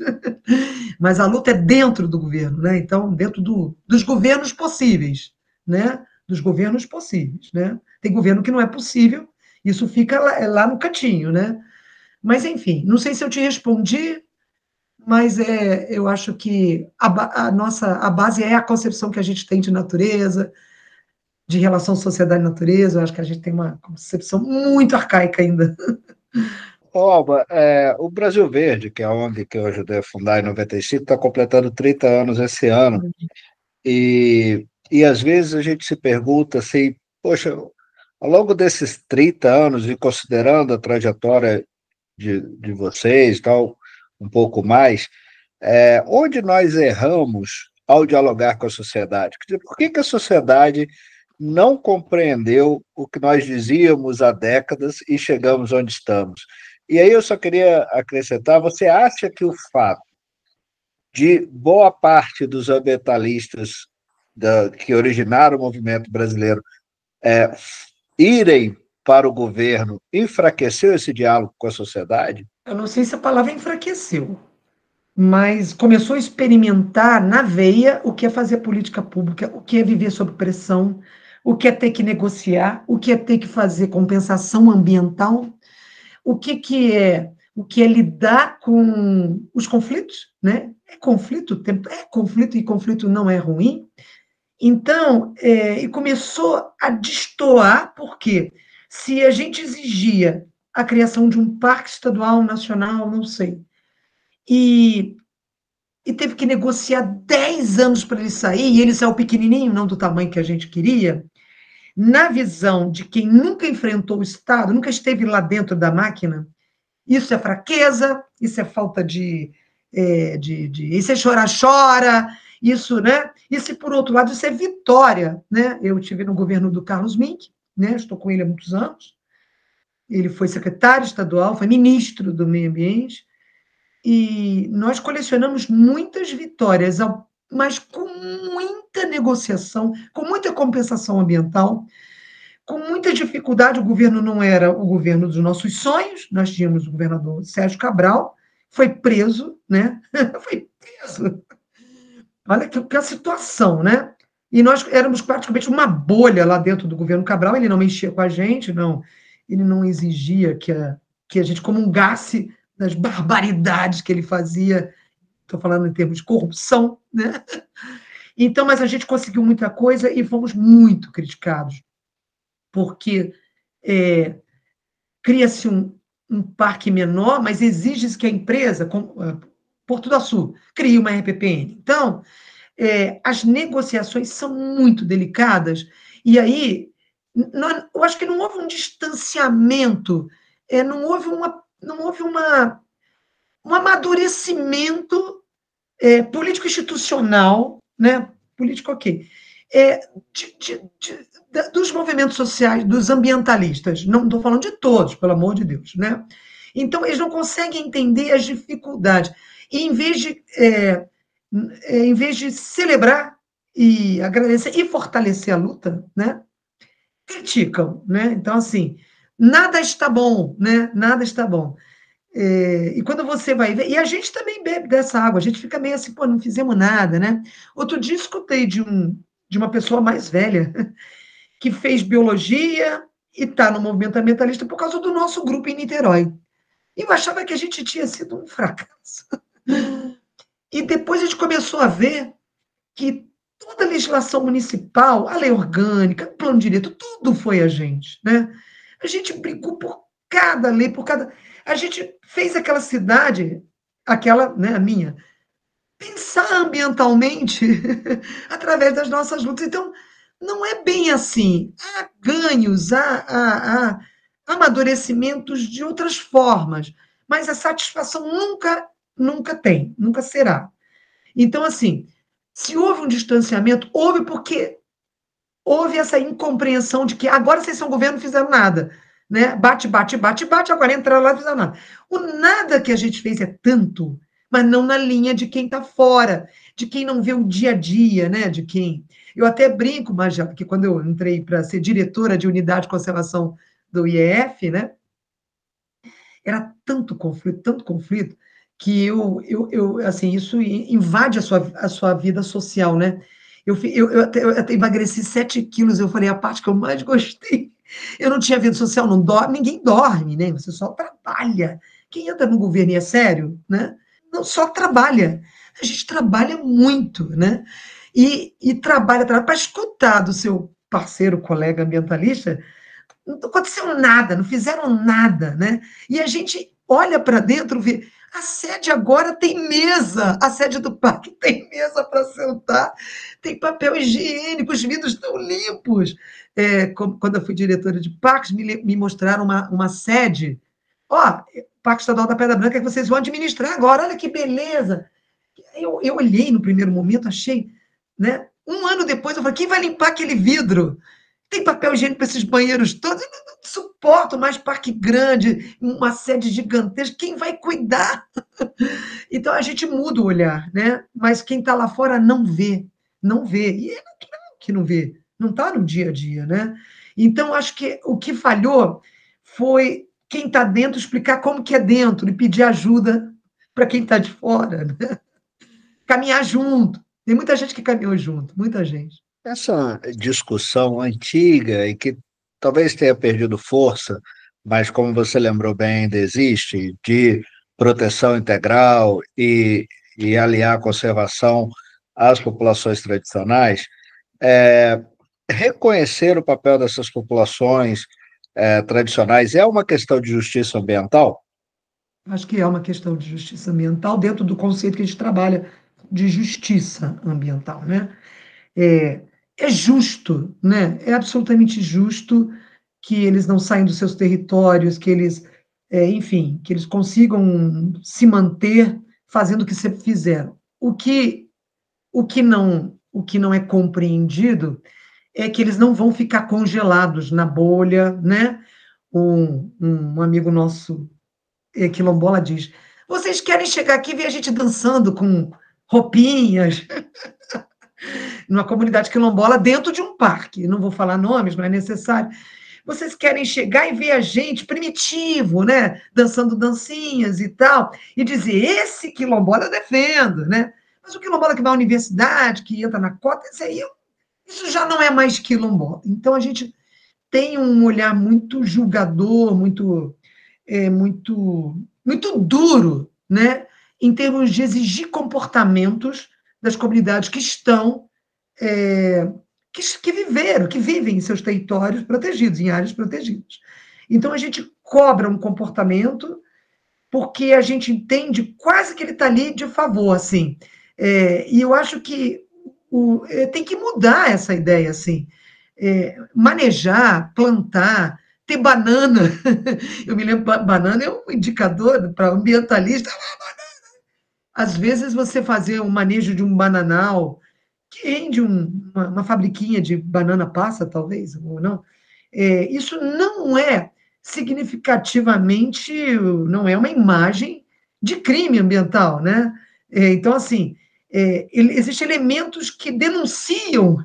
mas a luta é dentro do governo, né? Então, dentro dos governos possíveis, né? Dos governos possíveis, né? Tem governo que não é possível, isso fica lá no cantinho, né? Mas, enfim, não sei se eu te respondi, mas eu acho que a base é a concepção que a gente tem de natureza, de relação sociedade e natureza. Eu acho que a gente tem uma concepção muito arcaica ainda. Ô, Alba, o Brasil Verde, que é a ONG que eu ajudei a fundar em 95, está completando 30 anos esse ano. E às vezes a gente se pergunta assim, poxa, ao longo desses 30 anos, e considerando a trajetória de vocês, tal, um pouco mais, onde nós erramos ao dialogar com a sociedade? Quer dizer, por que a sociedade não compreendeu o que nós dizíamos há décadas e chegamos onde estamos? E aí eu só queria acrescentar, você acha que o fato de boa parte dos ambientalistas que originaram o movimento brasileiro é, irem para o governo enfraqueceu esse diálogo com a sociedade? Eu não sei se a palavra enfraqueceu, mas começou a experimentar na veia o que é fazer política pública, o que é viver sob pressão, o que é ter que negociar, o que é ter que fazer compensação ambiental, o que é lidar com os conflitos, né? É conflito, e conflito não é ruim. Então, e começou a destoar, porque se a gente exigia a criação de um parque estadual, nacional, não sei, e, e teve que negociar 10 anos para ele sair, e ele saiu pequenininho, não do tamanho que a gente queria, na visão de quem nunca enfrentou o Estado, nunca esteve lá dentro da máquina, isso é fraqueza, isso é falta isso é chorar, chora, isso, né? E se por outro lado, isso é vitória, né? Eu estive no governo do Carlos Mink, né? Estou com ele há muitos anos. Ele foi secretário estadual, foi ministro do Meio Ambiente, e nós colecionamos muitas vitórias, mas com muita negociação, com muita compensação ambiental, com muita dificuldade. O governo não era o governo dos nossos sonhos. Nós tínhamos o governador Sérgio Cabral, foi preso, né? Foi preso. Olha que a situação, né? E nós éramos praticamente uma bolha lá dentro do governo Cabral. Ele não mexia com a gente, não. Ele não exigia que a gente comungasse das barbaridades que ele fazia. Estou falando em termos de corrupção, né? Então, mas a gente conseguiu muita coisa e fomos muito criticados, porque cria-se um parque menor, mas exige-se que a empresa, Porto do Açu, crie uma RPPN. Então, as negociações são muito delicadas, e aí eu acho que não houve um distanciamento, não houve um amadurecimento político-institucional, né? Político, ok, dos movimentos sociais, dos ambientalistas. Não estou falando de todos, pelo amor de Deus, né? Então, eles não conseguem entender as dificuldades. E em vez de celebrar e agradecer e fortalecer a luta, né? Criticam, né? Então, assim, nada está bom, né? Nada está bom. E quando você vai ver, e a gente também bebe dessa água, a gente fica meio assim, pô, não fizemos nada, né? Outro dia escutei de uma pessoa mais velha que fez biologia e está no movimento ambientalista por causa do nosso grupo em Niterói. E eu achava que a gente tinha sido um fracasso. E depois a gente começou a ver que toda a legislação municipal, a lei orgânica, o plano diretor, tudo foi a gente, né? A gente brigou por cada lei, por cada. A gente fez aquela cidade, aquela, né, a minha, pensar ambientalmente através das nossas lutas. Então, não é bem assim. Há ganhos, há amadurecimentos de outras formas, mas a satisfação nunca tem, nunca será. Então, assim, se houve um distanciamento, houve porque houve essa incompreensão de que agora vocês são governo, não fizeram nada. Né? Bate, bate, bate, bate, agora entraram lá e fizeram nada. O nada que a gente fez é tanto, mas não na linha de quem está fora, de quem não vê o dia a dia, né? De quem. Eu até brinco, Magela, porque quando eu entrei para ser diretora de unidade de conservação do IEF, né? Era tanto conflito, que assim, isso invade a sua vida social, né? Eu até emagreci 7 quilos, eu falei, a parte que eu mais gostei. Eu não tinha vida social, não dorme, ninguém dorme, né? Você só trabalha. Quem entra no governo e é sério, né? Não só trabalha. A gente trabalha muito, né? E trabalha para escutar do seu parceiro, colega ambientalista, não aconteceu nada, não fizeram nada, né? E a gente olha para dentro, vê, a sede agora tem mesa, a sede do parque tem mesa para sentar, tem papel higiênico, os vidros estão limpos. Quando eu fui diretora de parques, me mostraram uma sede. Ó, Parque Estadual da Pedra Branca que vocês vão administrar agora, olha que beleza. Eu olhei no primeiro momento, achei, né? Um ano depois, eu falei, quem vai limpar aquele vidro? Tem papel higiênico para esses banheiros todos? Eu não suporto mais parque grande, uma sede gigantesca. Quem vai cuidar? Então a gente muda o olhar, né? Mas quem está lá fora não vê, não vê. E é natural que não vê, não está no dia a dia, né? Então acho que o que falhou foi quem está dentro explicar como que é dentro e pedir ajuda para quem está de fora, né? Caminhar junto. Tem muita gente que caminhou junto, muita gente. Essa discussão antiga e que talvez tenha perdido força, mas como você lembrou bem, ainda existe, de proteção integral e aliar a conservação às populações tradicionais, é, reconhecer o papel dessas populações tradicionais é uma questão de justiça ambiental? Acho que é uma questão de justiça ambiental dentro do conceito que a gente trabalha de justiça ambiental, né? É, é justo, né? É absolutamente justo que eles não saiam dos seus territórios, que eles, enfim, que eles consigam se manter fazendo o que sempre fizeram. O que não é compreendido é que eles não vão ficar congelados na bolha, né? Um amigo nosso quilombola diz: vocês querem chegar aqui e ver a gente dançando com roupinhas numa comunidade quilombola dentro de um parque. Não vou falar nomes, não é necessário. Vocês querem chegar e ver a gente primitivo, né? Dançando dancinhas e tal, e dizer: esse quilombola eu defendo, né? Mas o quilombola que vai à universidade, que entra na cota, isso já não é mais quilombola. Então a gente tem um olhar muito julgador, muito duro, né? Em termos de exigir comportamentos das comunidades que estão é, que vivem em seus territórios protegidos, em áreas protegidas. Então a gente cobra um comportamento porque a gente entende quase que ele está ali de favor, assim. E eu acho que tem que mudar essa ideia, assim. Manejar, plantar, ter banana. Eu me lembro, banana é um indicador para ambientalista. Às vezes você fazer um manejo de um bananal, que rende uma fabriquinha de banana passa, talvez, ou não. Isso não é significativamente, não é uma imagem de crime ambiental, né? Então, assim, existem elementos que denunciam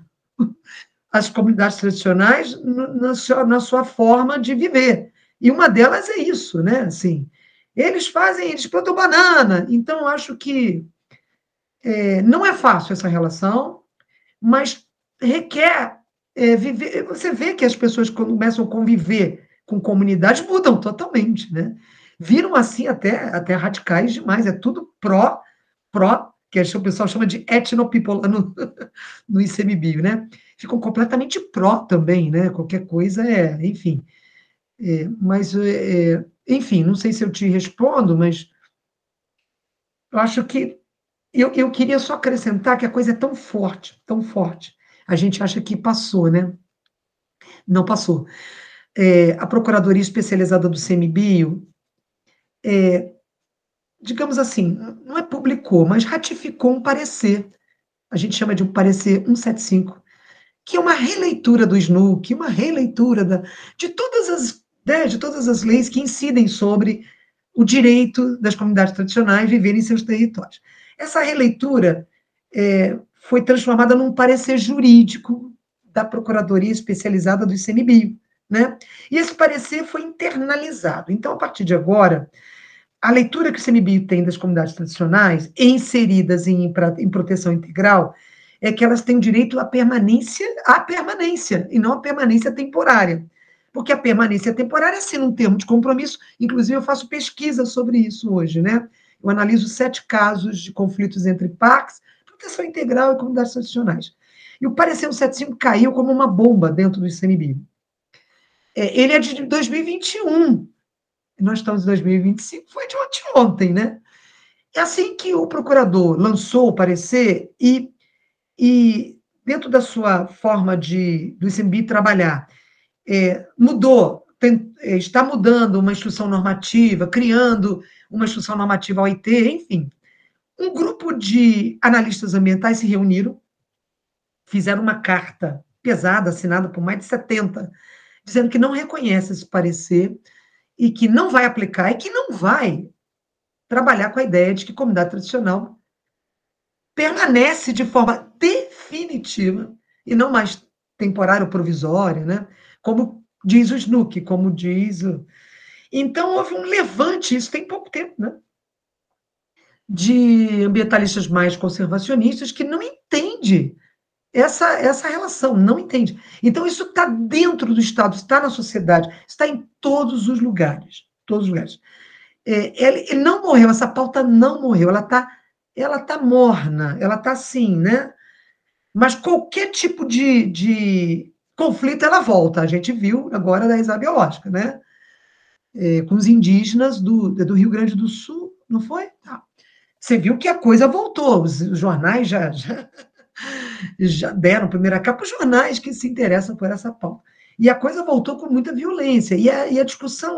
as comunidades tradicionais na sua forma de viver. E uma delas é isso, né? Assim, eles plantam banana, então acho que não é fácil essa relação, mas requer viver. Você vê que as pessoas, quando começam a conviver com comunidades, mudam totalmente, né? viram assim até radicais demais, é tudo que o pessoal chama de etnopeople lá no ICMBio, né? Ficam completamente pró também, né? Qualquer coisa enfim. Enfim, não sei se eu te respondo, mas eu acho que eu queria só acrescentar que a coisa é tão forte, tão forte. A gente acha que passou, né? Não passou. A Procuradoria Especializada do CMBio, digamos assim, não é publicou, mas ratificou um parecer. A gente chama de um parecer 175, que é uma releitura do SNUC, uma releitura de todas as leis que incidem sobre o direito das comunidades tradicionais viverem em seus territórios. Essa releitura foi transformada num parecer jurídico da Procuradoria Especializada do ICMBio, né? E esse parecer foi internalizado. Então, a partir de agora, a leitura que o ICMBio tem das comunidades tradicionais inseridas em proteção integral é que elas têm o direito à permanência, e não à permanência temporária. Porque a permanência temporária assina um termo de compromisso, inclusive eu faço pesquisa sobre isso hoje, né? Eu analiso 7 casos de conflitos entre parques, proteção integral e comunidades tradicionais. E o parecer 175 caiu como uma bomba dentro do ICMBio. Ele é de 2021, nós estamos em 2025, foi de ontem, né? É assim que o procurador lançou o parecer e dentro da sua forma do ICMBio trabalhar, está mudando uma instrução normativa, criando uma instrução normativa OIT, enfim. Um grupo de analistas ambientais se reuniram, fizeram uma carta pesada, assinada por mais de 70, dizendo que não reconhece esse parecer e que não vai aplicar e que não vai trabalhar com a ideia de que comunidade tradicional permanece de forma definitiva e não mais temporária ou provisória, né? Como diz o SNUC, como diz o... Então, houve um levante, isso tem pouco tempo, né? De ambientalistas mais conservacionistas que não entende essa relação, não entende. Então, isso está dentro do Estado, está na sociedade, está em todos os lugares, todos os lugares. Ele não morreu, essa pauta não morreu, ela tá morna, ela está assim, né? Mas qualquer tipo de conflito, ela volta. A gente viu agora da reserva biológica, né? Com os indígenas do Rio Grande do Sul, não foi? Ah, você viu que a coisa voltou, os jornais já deram primeira capa, os jornais que se interessam por essa pauta. E a coisa voltou com muita violência. E a discussão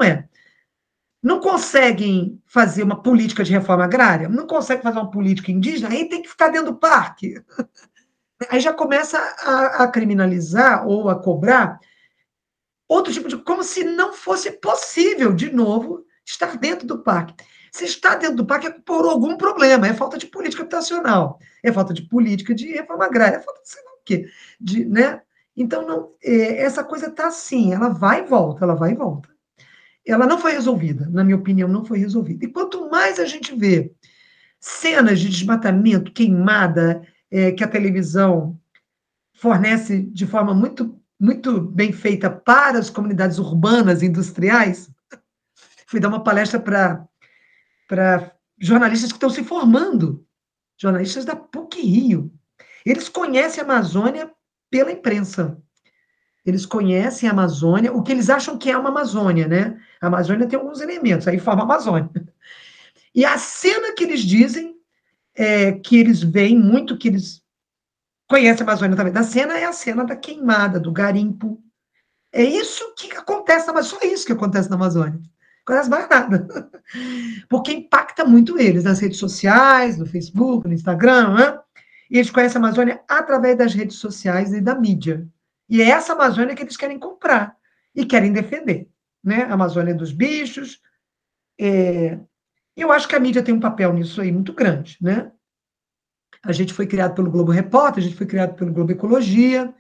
não conseguem fazer uma política de reforma agrária, não conseguem fazer uma política indígena, aí tem que ficar dentro do parque. Aí já começa a criminalizar ou a cobrar outro tipo de... como se não fosse possível, de novo, estar dentro do parque. Se está dentro do parque é por algum problema, é falta de política habitacional, é falta de política de reforma agrária, é falta de sei lá o quê. Né? Então, não, essa coisa está assim, ela vai e volta, ela vai e volta. Ela não foi resolvida, na minha opinião, não foi resolvida. E quanto mais a gente vê cenas de desmatamento, queimada, que a televisão fornece de forma muito, muito bem feita para as comunidades urbanas industriais. Fui dar uma palestra para jornalistas que estão se formando, jornalistas da PUC-Rio. Eles conhecem a Amazônia pela imprensa. Eles conhecem a Amazônia, o que eles acham que é uma Amazônia, né? A Amazônia tem alguns elementos, aí forma a Amazônia. E a cena que eles dizem, que eles veem muito, que eles conhecem a Amazônia também, da cena é a cena da queimada, do garimpo. É isso que acontece na Amazônia, só isso que acontece na Amazônia. Não acontece mais nada. Porque impacta muito eles nas redes sociais, no Facebook, no Instagram, né? E eles conhecem a Amazônia através das redes sociais e da mídia. E é essa Amazônia que eles querem comprar e querem defender, né? A Amazônia dos bichos. Eu acho que a mídia tem um papel nisso aí muito grande, né? A gente foi criado pelo Globo Repórter, a gente foi criado pelo Globo Ecologia,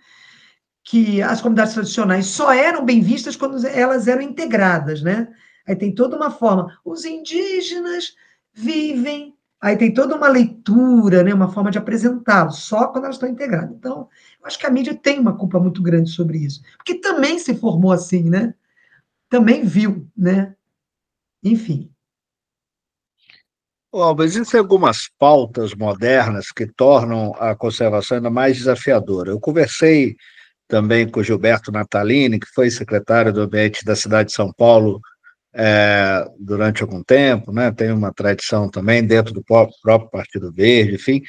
que as comunidades tradicionais só eram bem vistas quando elas eram integradas, né? Aí tem toda uma forma. Os indígenas vivem. Aí tem toda uma leitura, né? Uma forma de apresentá-los, só quando elas estão integradas. Então, eu acho que a mídia tem uma culpa muito grande sobre isso. Porque também se formou assim, né? Também viu, né? enfim. Bom, mas existem algumas pautas modernas que tornam a conservação ainda mais desafiadora. Eu conversei também com o Gilberto Natalini, que foi secretário do Ambiente da cidade de São Paulo durante algum tempo, né? Tem uma tradição também dentro do próprio Partido Verde, enfim.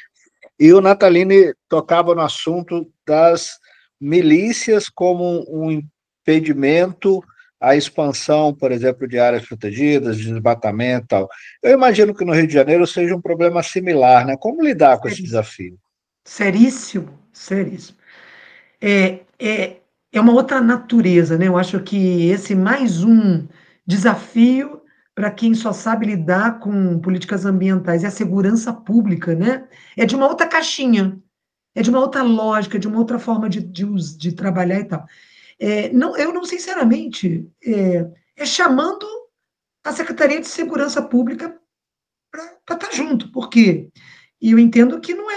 E o Natalini tocava no assunto das milícias como um impedimento à expansão, por exemplo, de áreas protegidas, de desmatamento e tal. Eu imagino que no Rio de Janeiro seja um problema similar, né? Como lidar com esse Seríssimo, desafio? seríssimo, seríssimo. É uma outra natureza, né? Eu acho que esse mais um desafio para quem só sabe lidar com políticas ambientais é a segurança pública, né? É de uma outra caixinha, é de uma outra lógica, de uma outra forma de trabalhar e tal. Não, eu não, sinceramente, é chamando a Secretaria de Segurança Pública para estar junto, porque e eu entendo que não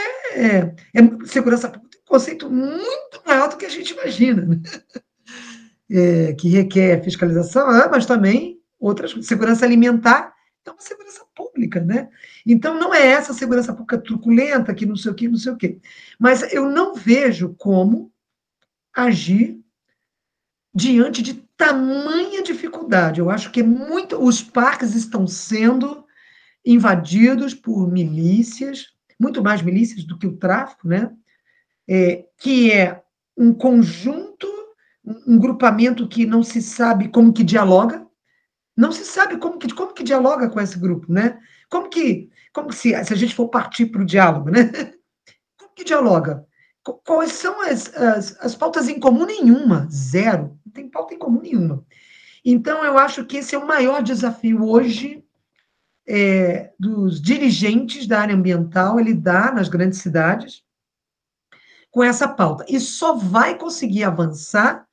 segurança pública tem um conceito muito maior do que a gente imagina, né? Que requer fiscalização, mas também outras, segurança alimentar, então uma segurança pública, né? Então não é essa segurança pública truculenta, que não sei o que, não sei o quê. Mas eu não vejo como agir diante de tamanha dificuldade. Eu acho que é muito. Os parques estão sendo invadidos por milícias, muito mais milícias do que o tráfico, né? Que é um conjunto, um grupamento que não se sabe como que dialoga, não se sabe como que dialoga com esse grupo, né? Como que se a gente for partir para o diálogo, né? Como que dialoga? Quais são as pautas em comum? Nenhuma, zero, não tem pauta em comum nenhuma. Então, eu acho que esse é o maior desafio hoje dos dirigentes da área ambiental, é lidar nas grandes cidades com essa pauta. E só vai conseguir avançar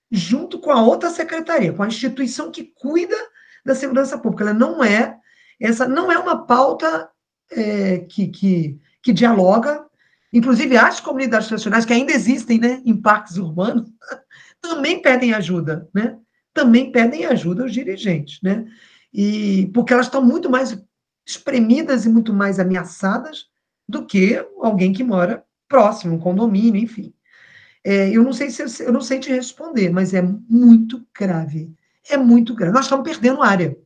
junto com a outra secretaria, com a instituição que cuida da segurança pública. Essa não é uma pauta que dialoga. Inclusive, as comunidades tradicionais, que ainda existem, né, em parques urbanos, também pedem ajuda, né? Também pedem ajuda aos dirigentes, né? E porque elas estão muito mais espremidas e muito mais ameaçadas do que alguém que mora próximo, um condomínio, enfim. Eu não sei se eu não sei te responder, mas é muito grave. É muito grave. Nós estamos perdendo área.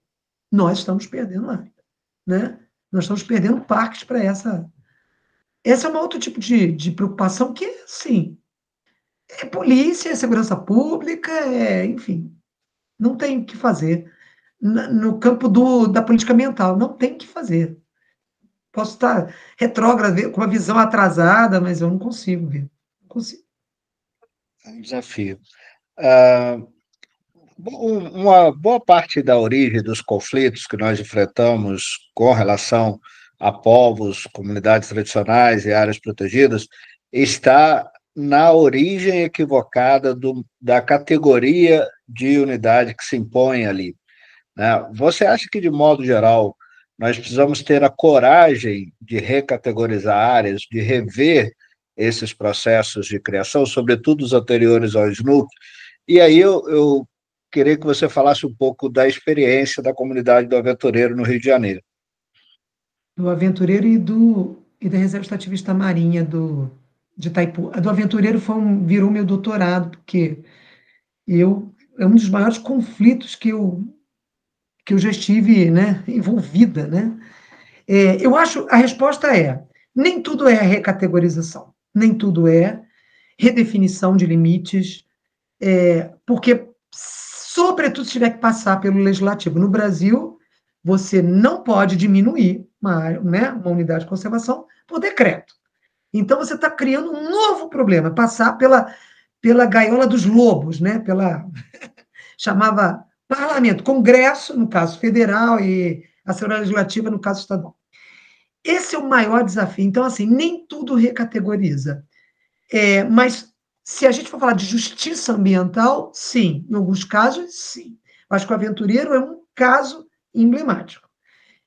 Nós estamos perdendo área, né? Nós estamos perdendo parques para essa. Essa é um outro tipo de preocupação que, sim, é polícia, é segurança pública, enfim, não tem o que fazer. No campo da política ambiental, não tem o que fazer. Posso estar retrógrado, com uma visão atrasada, mas eu não consigo ver. Não consigo. É um desafio. Ah, uma boa parte da origem dos conflitos que nós enfrentamos com relação a povos, comunidades tradicionais e áreas protegidas está na origem equivocada da categoria de unidade que se impõe ali, né? Você acha que, de modo geral, nós precisamos ter a coragem de recategorizar áreas, de rever esses processos de criação, sobretudo os anteriores ao SNUC? E aí eu queria que você falasse um pouco da experiência da comunidade do Aventureiro no Rio de Janeiro. Do aventureiro e da reserva extrativista marinha de Itaipu. A do aventureiro virou meu doutorado, porque é um dos maiores conflitos que eu já estive, né, envolvida, né? Eu acho, a resposta nem tudo é recategorização, nem tudo é redefinição de limites, porque, sobretudo, se tiver que passar pelo legislativo. No Brasil, você não pode diminuir uma unidade de conservação por decreto. Então, você está criando um novo problema, passar pela gaiola dos lobos, né? Chamava parlamento, Congresso, no caso federal, e Assembleia Legislativa, no caso estadual. Esse é o maior desafio. Então, assim, nem tudo recategoriza. Mas se a gente for falar de justiça ambiental, sim. Em alguns casos, sim. Acho que o Aventureiro é um caso emblemático,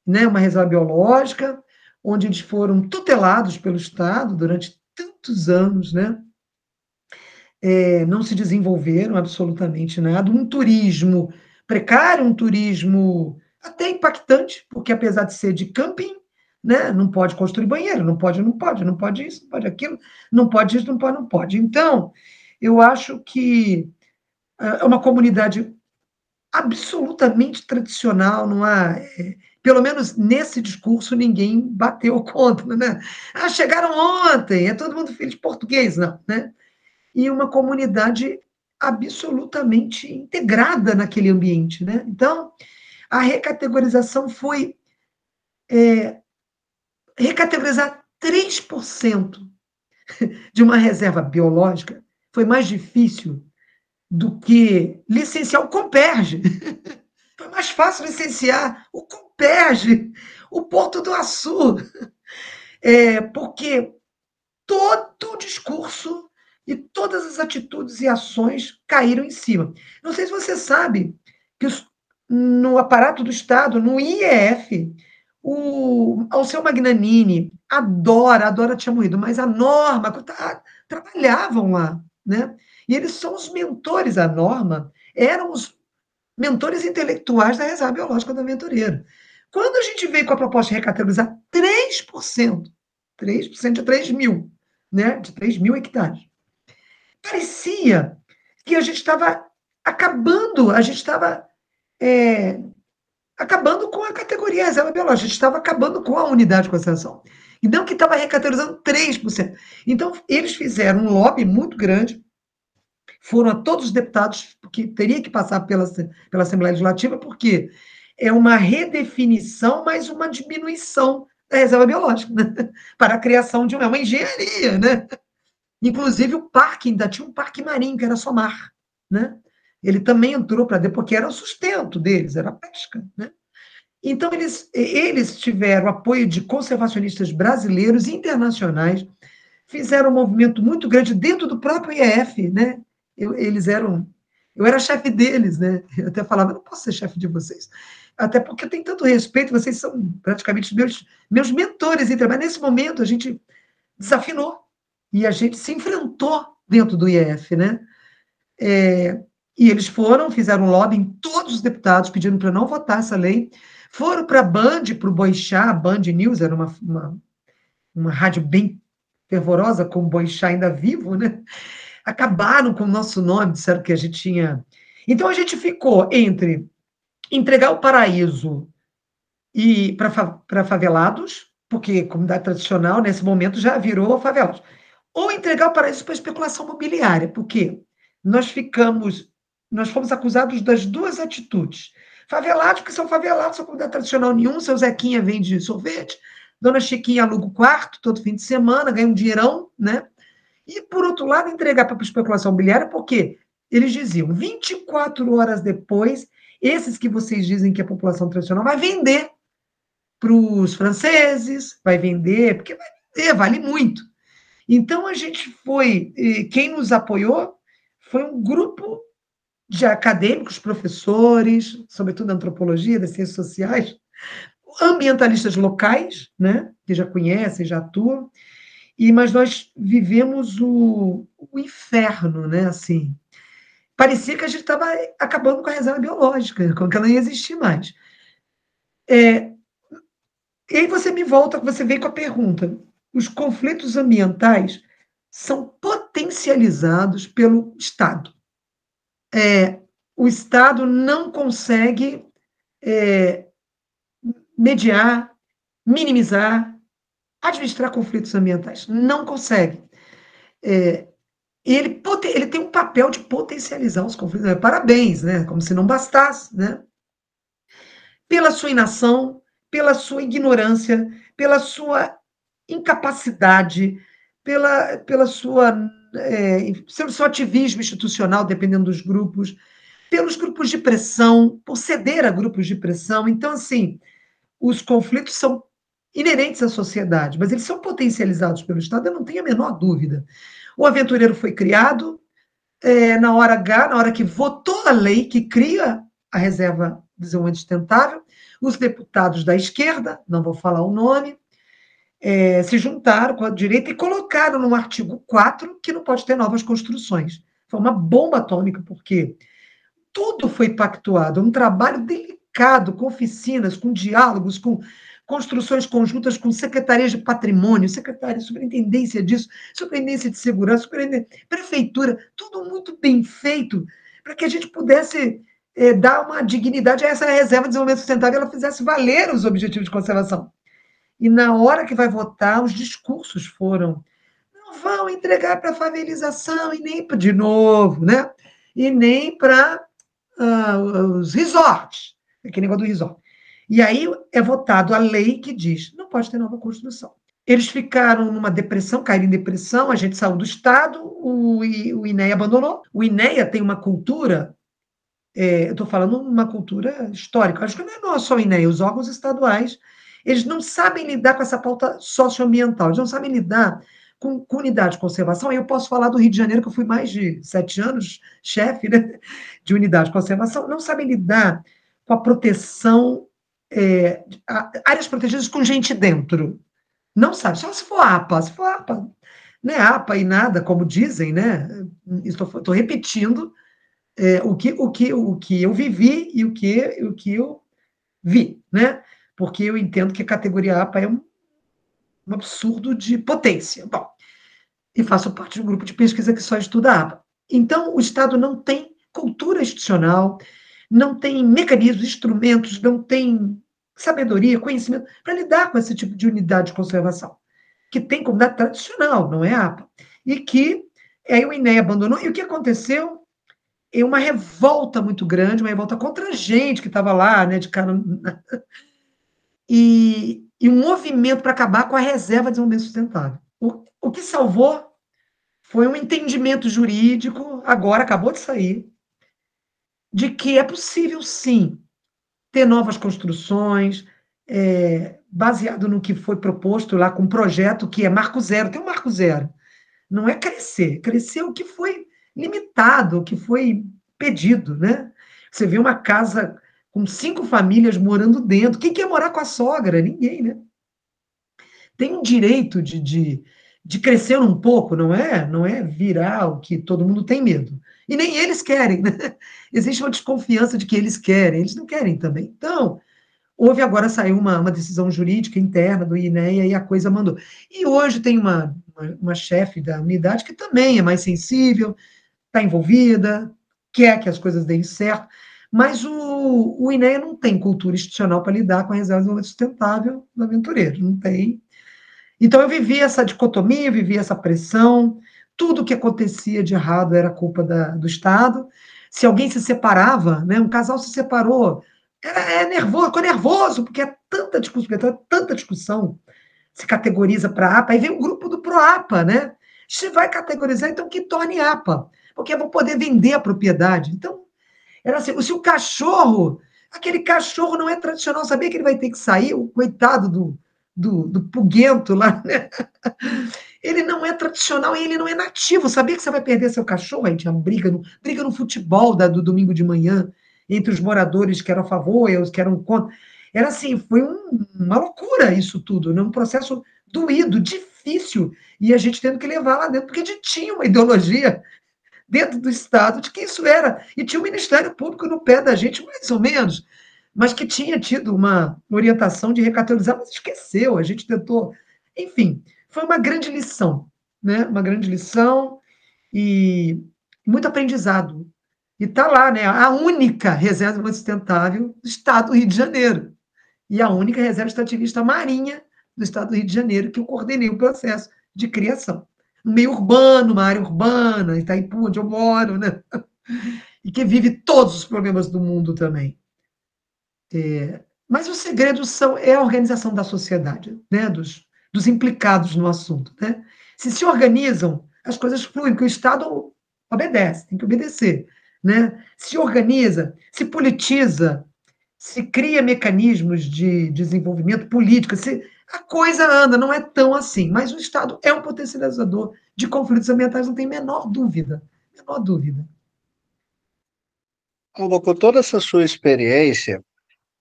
né? Uma reserva biológica, onde eles foram tutelados pelo Estado durante tantos anos, né? Não se desenvolveram absolutamente nada. Um turismo precário, um turismo até impactante, porque apesar de ser de camping, né, não pode construir banheiro, não pode, não pode, não pode isso, não pode aquilo, não pode isso, não pode, não pode. Então, eu acho que é uma comunidade absolutamente tradicional, não há, pelo menos nesse discurso, ninguém bateu contra, né? Ah, chegaram ontem, é todo mundo filho de português, não, né? E uma comunidade absolutamente integrada naquele ambiente, né? Então, a recategorização foi recategorizar 3% de uma reserva biológica foi mais difícil do que licenciar o Comperj. Foi mais fácil licenciar o Comperj, o Porto do Açu, porque todo o discurso e todas as atitudes e ações caíram em cima. Não sei se você sabe que no aparato do Estado, no IEF, o Alceu Magnanini, a Dora tinha morrido, mas a Norma trabalhavam lá, né? E eles são os mentores, a Norma eram os mentores intelectuais da reserva biológica do aventureiro. Quando a gente veio com a proposta de recategorizar 3% de 3 mil, né? De 3 mil hectares, parecia que a gente estava acabando, a gente estava acabando com a categoria reserva biológica, a gente estava acabando com a unidade de conservação. E não que estava recategorizando 3%. Então, eles fizeram um lobby muito grande, foram a todos os deputados, que teria que passar pela Assembleia Legislativa, porque é uma redefinição, mas uma diminuição da reserva biológica, né? Para a criação de uma engenharia, né? Inclusive o parque, ainda tinha um parque marinho, que era só mar, né? Ele também entrou para dentro, porque era o sustento deles, era a pesca, né? Então, eles tiveram apoio de conservacionistas brasileiros e internacionais, fizeram um movimento muito grande dentro do próprio IEF, né? Eu era chefe deles, né? Eu até falava, não posso ser chefe de vocês. Até porque eu tenho tanto respeito, vocês são praticamente meus mentores, mas nesse momento a gente desafinou e a gente se enfrentou dentro do IEF, né? E eles fizeram um lobby em todos os deputados, pedindo para não votar essa lei, foram para a Band, para o Boixá, a Band News, era uma rádio bem fervorosa, com o Boixá ainda vivo, né? Acabaram com o nosso nome, disseram que a gente tinha. Então a gente ficou entre entregar o paraíso e para favelados, porque comunidade tradicional, nesse momento, já virou favelados, ou entregar o paraíso para especulação imobiliária, porque nós fomos acusados das duas atitudes. Favelados, que são favelados, são comunidade tradicional nenhum, seu Zequinha vende sorvete, Dona Chiquinha aluga o quarto todo fim de semana, ganha um dinheirão, né? E, por outro lado, entregar para a especulação imobiliária, porque eles diziam, 24 horas depois, esses que vocês dizem que é a população tradicional vai vender para os franceses, vai vender, porque vai vender, vale muito. Então, a gente quem nos apoiou foi um grupo de acadêmicos, professores, sobretudo da antropologia, das ciências sociais, ambientalistas locais, né, que já conhecem, já atuam, mas nós vivemos o inferno, né, assim. Parecia que a gente estava acabando com a reserva biológica, com que ela não ia existir mais. E aí você vem com a pergunta: os conflitos ambientais são potencializados pelo Estado. O Estado não consegue mediar, minimizar, administrar conflitos ambientais. Não consegue. Ele tem um papel de potencializar os conflitos. Parabéns, né? Como se não bastasse, né? Pela sua inação, pela sua ignorância, pela sua incapacidade, pela seu ativismo institucional, dependendo dos grupos, pelos grupos de pressão, por ceder a grupos de pressão. Então, assim, os conflitos são inerentes à sociedade, mas eles são potencializados pelo Estado, eu não tenho a menor dúvida. O aventureiro foi criado na hora H, na hora que votou a lei que cria a reserva de desenvolvimento sustentável, os deputados da esquerda, não vou falar o nome, se juntaram com a direita e colocaram no artigo 4 que não pode ter novas construções. Foi uma bomba atômica, porque tudo foi pactuado, um trabalho delicado cercado com oficinas, com diálogos, com construções conjuntas com secretarias de patrimônio, secretaria, superintendência disso, superintendência de segurança, prefeitura, tudo muito bem feito, para que a gente pudesse dar uma dignidade a essa reserva de desenvolvimento sustentável, ela fizesse valer os objetivos de conservação. E na hora que vai votar, os discursos foram: não vão entregar para a favelização e nem de novo, né? E nem para os resorts, aquele negócio do resort. E aí é votado a lei que diz: não pode ter nova construção. Eles ficaram numa depressão, caíram em depressão, a gente saiu do Estado, o INEA abandonou. O INEA tem uma cultura, eu estou falando uma cultura histórica, acho que não é só o INEA, os órgãos estaduais, eles não sabem lidar com essa pauta socioambiental, eles não sabem lidar com unidade de conservação. Eu posso falar do Rio de Janeiro, que eu fui mais de 7 anos chefe, né, de unidade de conservação, não sabem lidar com a proteção, áreas protegidas com gente dentro. Não sabe, só se for APA, não é APA e nada, como dizem, né? Estou repetindo o que eu vivi e o que eu vi, né? Porque eu entendo que a categoria APA é um absurdo de potência. Bom, e faço parte de um grupo de pesquisa que só estuda APA. Então, o Estado não tem cultura institucional, não tem mecanismos, instrumentos, não tem sabedoria, conhecimento para lidar com esse tipo de unidade de conservação, que tem comunidade tradicional, não é APA, e que aí o INEA abandonou. E o que aconteceu? É uma revolta muito grande, uma revolta contra a gente que estava lá, né, de cara, e um movimento para acabar com a reserva de desenvolvimento sustentável. O que salvou foi um entendimento jurídico, agora acabou de sair, de que é possível, sim, ter novas construções, baseado no que foi proposto lá com um projeto que é marco zero. Tem um marco zero. Não é crescer. Crescer é o que foi limitado, o que foi pedido, né? Você vê uma casa com 5 famílias morando dentro. Quem quer morar com a sogra? Ninguém, né? Tem um direito de crescer um pouco, não é? Não é virar o que todo mundo tem medo. E nem eles querem, né? Existe uma desconfiança de que eles querem, eles não querem também. Então, saiu uma decisão jurídica interna do INEA e a coisa mandou. E hoje tem uma chefe da unidade que também é mais sensível, está envolvida, quer que as coisas deem certo, mas o INEA não tem cultura institucional para lidar com a reserva de desenvolvimento sustentável do aventureiro, não tem. Então, eu vivi essa dicotomia, vivi essa pressão, tudo que acontecia de errado era culpa do Estado. Se alguém se separava, né, um casal se separou, nervoso, ficou nervoso, porque é tanta discussão, se categoriza para APA, aí vem o grupo do PROAPA, né? Se vai categorizar, então que torne APA, porque eu vou poder vender a propriedade. Então, era assim, se o cachorro, aquele cachorro não é tradicional, sabia que ele vai ter que sair, o coitado do puguento lá, né? Ele não é tradicional e ele não é nativo. Sabia que você vai perder seu cachorro? Aí tinha briga no futebol do domingo de manhã, entre os moradores que eram a favor e os que eram contra. Era assim, foi uma loucura isso tudo, né? Um processo doído, difícil, e a gente tendo que levar lá dentro, porque a gente tinha uma ideologia dentro do Estado de que isso era, e tinha o Ministério Público no pé da gente, mais ou menos, mas que tinha tido uma orientação de recategorizar, mas esqueceu, a gente tentou, enfim, foi uma grande lição, né? Uma grande lição e muito aprendizado. E está lá, né? A única reserva sustentável do Estado do Rio de Janeiro. E a única reserva extrativista marinha do Estado do Rio de Janeiro, que eu coordenei o processo de criação. No meio urbano, uma área urbana, Itaipu, onde eu moro, né? E que vive todos os problemas do mundo também. Mas o segredo é a organização da sociedade, né? dos implicados no assunto. Né? Se organizam, as coisas fluem, porque o Estado obedece, tem que obedecer. Né? Se organiza, se politiza, se cria mecanismos de desenvolvimento político, a coisa anda, não é tão assim. Mas o Estado é um potencializador de conflitos ambientais, não tem menor dúvida. Menor dúvida. Com toda essa sua experiência,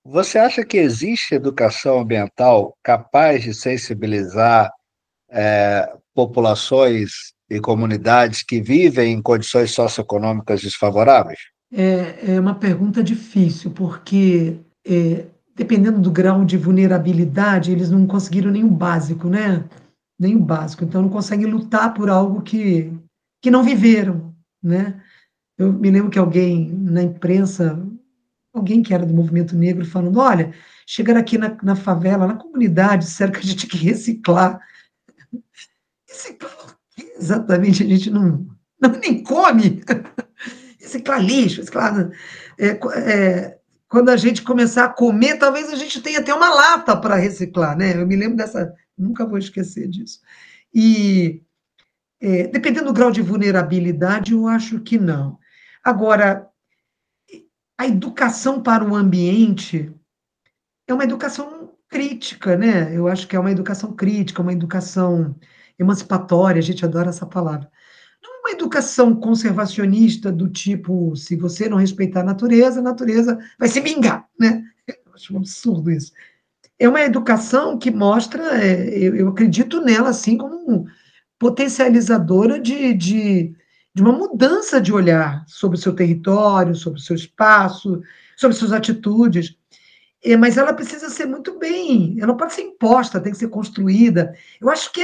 você acha que existe educação ambiental capaz de sensibilizar populações e comunidades que vivem em condições socioeconômicas desfavoráveis? É uma pergunta difícil, porque dependendo do grau de vulnerabilidade, eles não conseguiram nem o básico, né? Nem o básico. Então, não conseguem lutar por algo que não viveram, né? Eu me lembro que alguém na imprensa, alguém que era do movimento negro, falando: olha, chegaram aqui na favela, na comunidade, disseram que a gente tinha que reciclar. Reciclar o quê? Exatamente, a gente não nem come. Reciclar lixo, reciclar. Quando a gente começar a comer, talvez a gente tenha até uma lata para reciclar, né? Eu me lembro dessa, nunca vou esquecer disso. E dependendo do grau de vulnerabilidade, eu acho que não. Agora, a educação para o ambiente é uma educação crítica, né? Eu acho que é uma educação crítica, uma educação emancipatória, a gente adora essa palavra. Não é uma educação conservacionista do tipo, se você não respeitar a natureza vai se vingar, né? Eu acho um absurdo isso. É uma educação que mostra, eu acredito nela assim como potencializadora de uma mudança de olhar sobre o seu território, sobre o seu espaço, sobre suas atitudes. Mas ela precisa ser muito bem, ela não pode ser imposta, tem que ser construída. Eu acho que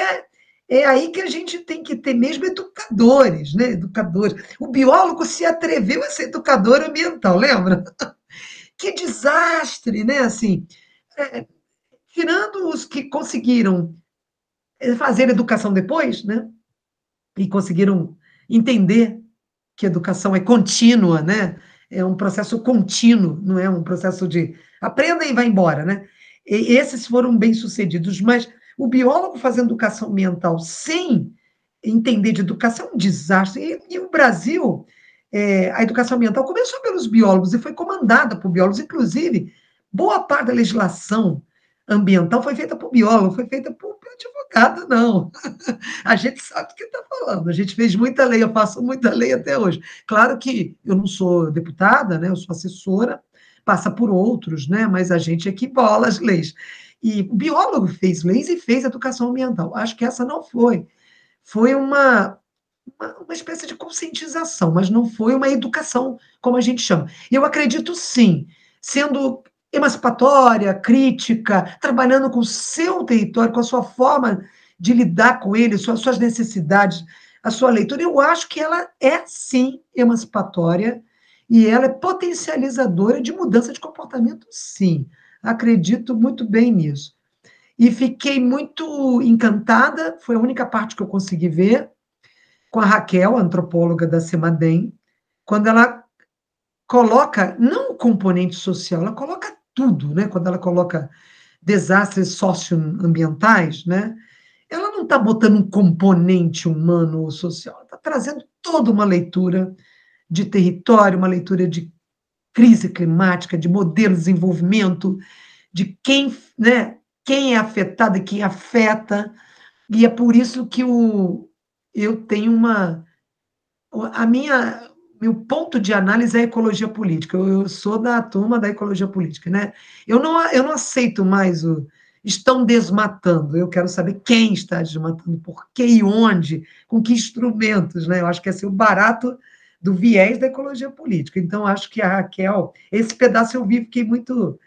é aí que a gente tem que ter mesmo educadores, né? Educadores. O biólogo se atreveu a ser educador ambiental, lembra? Que desastre, né? Assim, é, tirando os que conseguiram fazer educação depois, né? E conseguiram entender que educação é contínua, né? É um processo contínuo, não é um processo de aprenda e vai embora, né? E esses foram bem-sucedidos, mas o biólogo fazendo educação ambiental sem entender de educação é um desastre. E o Brasil, a educação ambiental começou pelos biólogos e foi comandada por biólogos, inclusive, boa parte da legislação ambiental foi feita por biólogo, foi feita por advogado, não. A gente sabe do que está falando. A gente fez muita lei, eu faço muita lei até hoje. Claro que eu não sou deputada, né? Eu sou assessora, passa por outros, né? Mas a gente é que bola as leis. E o biólogo fez leis e fez educação ambiental. Acho que essa não foi. Foi uma espécie de conscientização, mas não foi uma educação, como a gente chama. E eu acredito sim, sendo emancipatória, crítica, trabalhando com o seu território, com a sua forma de lidar com ele, suas necessidades, a sua leitura, eu acho que ela é sim emancipatória e ela é potencializadora de mudança de comportamento, sim. Acredito muito bem nisso. E fiquei muito encantada, foi a única parte que eu consegui ver, com a Raquel, a antropóloga da CEMADEM, quando ela coloca, não o componente social, ela coloca tudo, né? Quando ela coloca desastres socioambientais, né? Ela não está botando um componente humano ou social, ela está trazendo toda uma leitura de território, uma leitura de crise climática, de modelo de desenvolvimento, de quem, né, quem é afetado e quem afeta, e é por isso que eu tenho a minha meu ponto de análise é a ecologia política. Eu sou da turma da ecologia política, né? Eu não aceito mais o estão desmatando. Eu quero saber quem está desmatando, por que e onde, com que instrumentos, né? Eu acho que esse é o barato do viés da ecologia política. Então, acho que a Raquel, esse pedaço eu vi, fiquei muito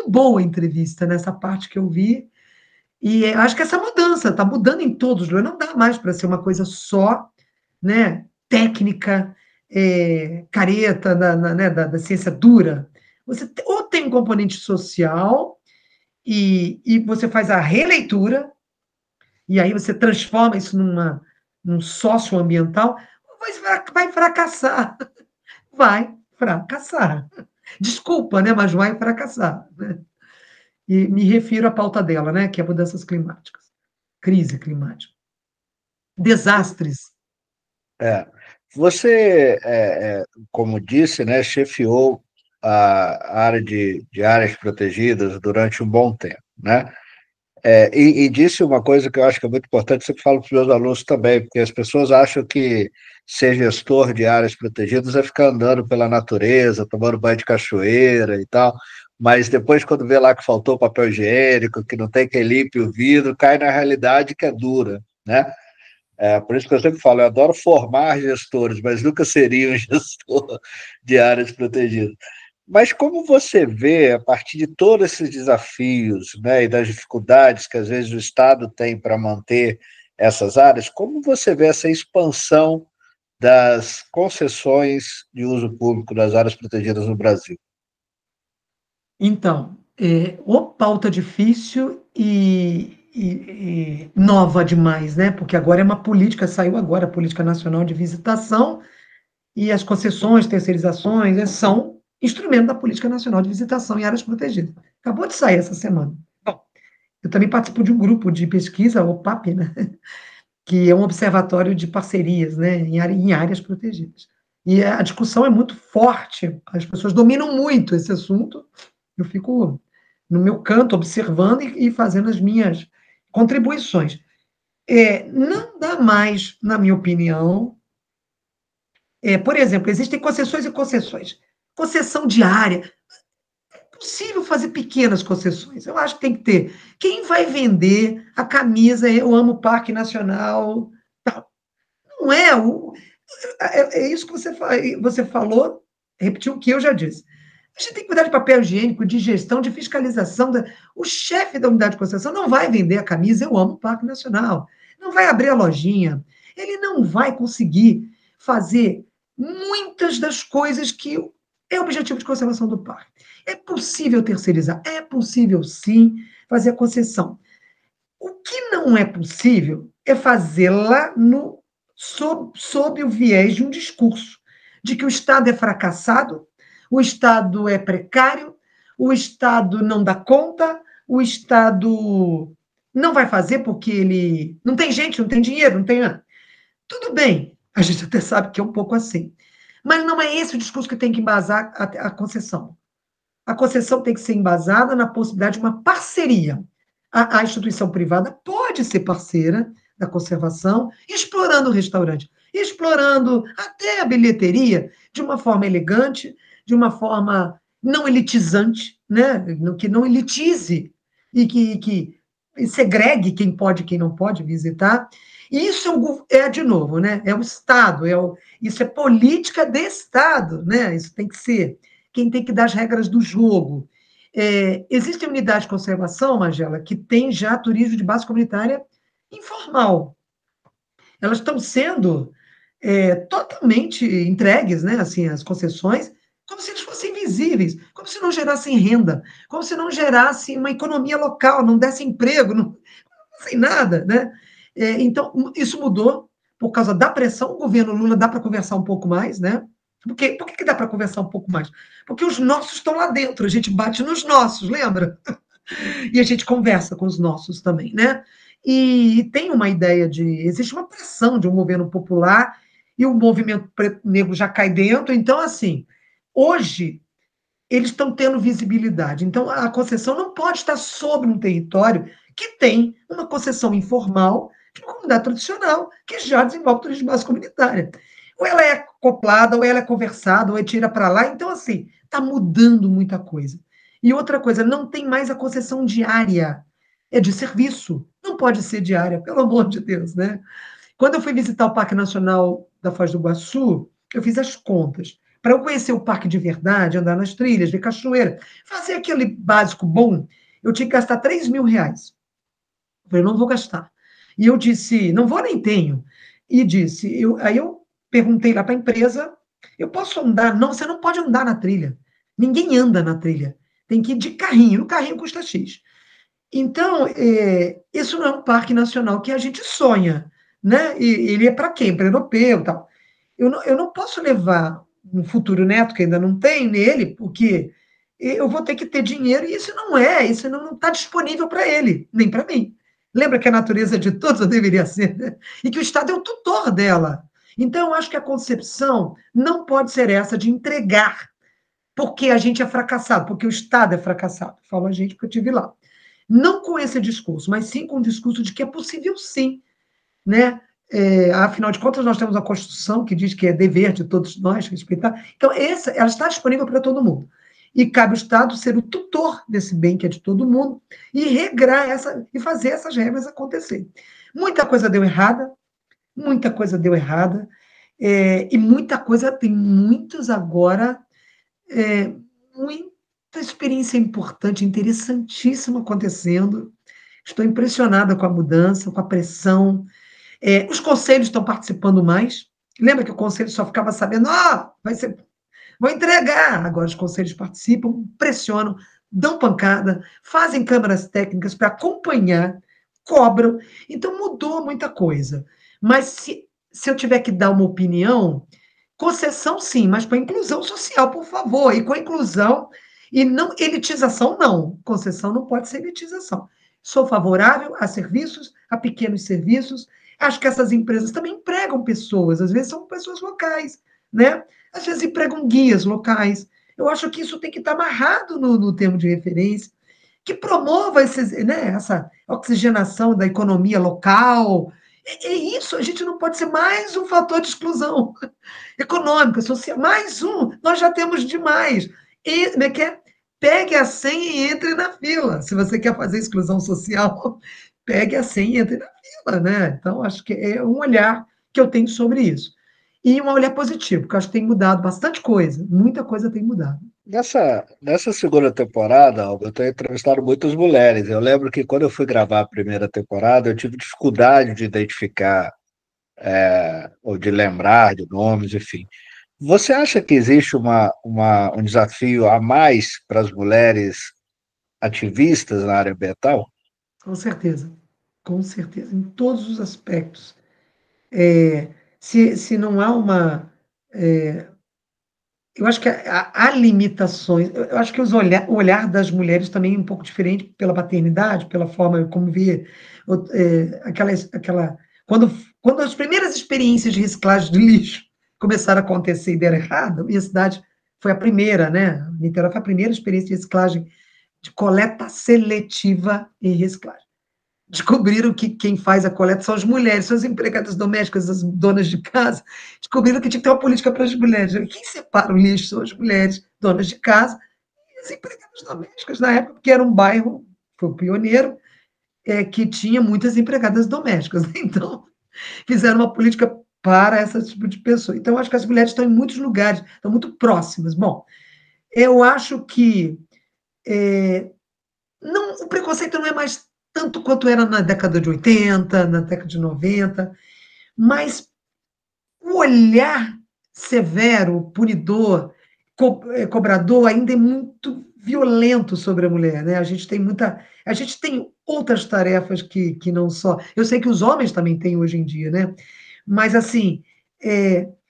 boa a entrevista nessa parte que eu vi. E acho que essa mudança está mudando em todos, não dá mais para ser uma coisa só, né, técnica, careta né, da ciência dura. Você ou tem um componente social e você faz a releitura, e aí você transforma isso num socioambiental, ou vai fracassar. Vai fracassar. Desculpa, né, mas vai fracassar. Né? E me refiro à pauta dela, né, que é mudanças climáticas, crise climática, desastres. É. Você, como disse, né, chefiou a área de áreas protegidas durante um bom tempo, né? E disse uma coisa que eu acho que é muito importante, sempre falo para os meus alunos também, porque as pessoas acham que ser gestor de áreas protegidas é ficar andando pela natureza, tomando banho de cachoeira e tal, mas depois, quando vê lá que faltou papel higiênico, que não tem quem limpe o vidro, cai na realidade que é dura, né? Por isso que eu sempre falo, eu adoro formar gestores, mas nunca seria um gestor de áreas protegidas. Mas como você vê, a partir de todos esses desafios, né, e das dificuldades que às vezes o Estado tem para manter essas áreas, como você vê essa expansão das concessões de uso público das áreas protegidas no Brasil? Então, pauta difícil e nova demais, né? Porque agora é uma política, saiu agora a Política Nacional de Visitação, e as concessões, terceirizações, são instrumento da Política Nacional de Visitação em áreas protegidas. Acabou de sair essa semana. Bom, eu também participo de um grupo de pesquisa, o PAP, né? Que é um observatório de parcerias, né? Em áreas protegidas. E a discussão é muito forte, as pessoas dominam muito esse assunto. Eu fico no meu canto observando e fazendo as minhas contribuições. Não dá mais, na minha opinião, por exemplo, existem concessões e concessões. Concessão diária. É possível fazer pequenas concessões. Eu acho que tem que ter. Quem vai vender a camisa Eu Amo o Parque Nacional? Tal. Não é. É isso que você falou, repetiu o que eu já disse. A gente tem que cuidar de papel higiênico, de gestão, de fiscalização. O chefe da unidade de concessão não vai vender a camisa Eu Amo o Parque Nacional. Não vai abrir a lojinha. Ele não vai conseguir fazer muitas das coisas que é o objetivo de conservação do parque. É possível terceirizar? É possível, sim, fazer a concessão. O que não é possível é fazê-la sob o viés de um discurso de que o Estado é fracassado, o Estado é precário, o Estado não dá conta, o Estado não vai fazer porque ele não tem gente, não tem dinheiro, não tem. Tudo bem, a gente até sabe que é um pouco assim. Mas não é esse o discurso que tem que embasar a concessão. A concessão tem que ser embasada na possibilidade de uma parceria. A instituição privada pode ser parceira da conservação, explorando o restaurante, explorando até a bilheteria de uma forma elegante, de uma forma não elitizante, né? Que não elitize e que segregue quem pode e quem não pode visitar. E isso de novo, né? É o Estado, isso é política de Estado, né? Isso tem que ser quem tem que dar as regras do jogo. Existem unidades de conservação, Magela, que tem já turismo de base comunitária informal. Elas estão sendo totalmente entregues, né, assim, as concessões, como se eles fossem invisíveis, como se não gerassem renda, como se não gerassem uma economia local, não desse emprego, não sem nada, né? Então, isso mudou por causa da pressão. O governo Lula dá para conversar um pouco mais, né? Por que dá para conversar um pouco mais? Porque os nossos estão lá dentro, a gente bate nos nossos, lembra? E a gente conversa com os nossos também, né? E tem uma ideia de. Existe uma pressão de um governo popular e o movimento preto negro já cai dentro. Então, assim, hoje eles estão tendo visibilidade. Então, a concessão não pode estar sobre um território que tem uma concessão informal de uma comunidade tradicional que já desenvolve turismo de base comunitária. Ou ela é acoplada, ou ela é conversada, ou é tira para lá. Então, assim, está mudando muita coisa. E outra coisa, não tem mais a concessão diária, é de serviço. Não pode ser diária, pelo amor de Deus, né? Quando eu fui visitar o Parque Nacional da Foz do Iguaçu, eu fiz as contas. Para eu conhecer o parque de verdade, andar nas trilhas, ver cachoeira, fazer aquele básico bom, eu tinha que gastar R$ 3.000. Eu falei, não vou gastar. E eu disse, não vou nem tenho. E disse, aí eu perguntei lá para a empresa, eu posso andar? Não, você não pode andar na trilha. Ninguém anda na trilha. Tem que ir de carrinho. O carrinho custa X. Então, isso não é um parque nacional que a gente sonha, né? E ele é para quem? Para europeu e tal. Eu não posso levar um futuro neto que ainda não tem nele, porque eu vou ter que ter dinheiro e isso não está disponível para ele, nem para mim. Lembra que a natureza de todos deveria ser, né? E que o Estado é o tutor dela. Então, eu acho que a concepção não pode ser essa de entregar, porque a gente é fracassado, porque o Estado é fracassado. Falo a gente porque eu estive lá. Não com esse discurso, mas sim com o discurso de que é possível sim, né? Afinal de contas, nós temos a Constituição que diz que é dever de todos nós respeitar. Então, ela está disponível para todo mundo. E cabe ao Estado ser o tutor desse bem que é de todo mundo e regrar e fazer essas regras acontecer. Muita coisa deu errada, muita coisa deu errada, e muita coisa, tem muitos agora, muita experiência importante, interessantíssima acontecendo. Estou impressionada com a mudança, com a pressão. Os conselhos estão participando mais. Lembra que o conselho só ficava sabendo, vai ser, vou entregar. Agora os conselhos participam, pressionam, dão pancada, fazem câmaras técnicas para acompanhar, cobram. Então mudou muita coisa. Mas se eu tiver que dar uma opinião, concessão sim, mas com a inclusão social, por favor. E com a inclusão, e não elitização, não. Concessão não pode ser elitização. Sou favorável a serviços, a pequenos serviços. Acho que essas empresas também empregam pessoas, às vezes são pessoas locais, né? Às vezes empregam guias locais. Eu acho que isso tem que estar amarrado no termo de referência, que promova essa oxigenação da economia local. É isso, a gente não pode ser mais um fator de exclusão econômica, social, mais um, nós já temos demais. E, como é que é? Pegue a senha e entre na fila. Se você quer fazer exclusão social, pegue a senha e entre na fila, né? Então, acho que é um olhar que eu tenho sobre isso. E um olhar positivo, porque eu acho que tem mudado bastante coisa, muita coisa tem mudado. Nessa segunda temporada, Alba, eu tenho entrevistado muitas mulheres. Eu lembro que quando eu fui gravar a primeira temporada, eu tive dificuldade de identificar ou de lembrar de nomes, enfim. Você acha que existe um desafio a mais para as mulheres ativistas na área ambiental? Com certeza, em todos os aspectos. Se não há uma. É, eu acho que há limitações. Eu acho que o olhar das mulheres também é um pouco diferente pela paternidade, pela forma como vê aquela quando as primeiras experiências de reciclagem de lixo começaram a acontecer e deram errado, a minha cidade foi a primeira, né? Niterói foi a primeira experiência de reciclagem, de coleta seletiva e reciclagem. Descobriram que quem faz a coleta são as mulheres, são as empregadas domésticas, as donas de casa. Descobriram que tinha que ter uma política para as mulheres. Quem separa o lixo são as mulheres, donas de casa, e as empregadas domésticas, na época, porque era um bairro, foi o pioneiro, que tinha muitas empregadas domésticas. Então, fizeram uma política para esse tipo de pessoa. Então, acho que as mulheres estão em muitos lugares, estão muito próximas. Bom, eu acho que não, o preconceito não é mais tanto quanto era na década de 80, na década de 90, mas o olhar severo, punidor, cobrador ainda é muito violento sobre a mulher, né? A gente tem outras tarefas que não só. Eu sei que os homens também têm hoje em dia, né? Mas assim,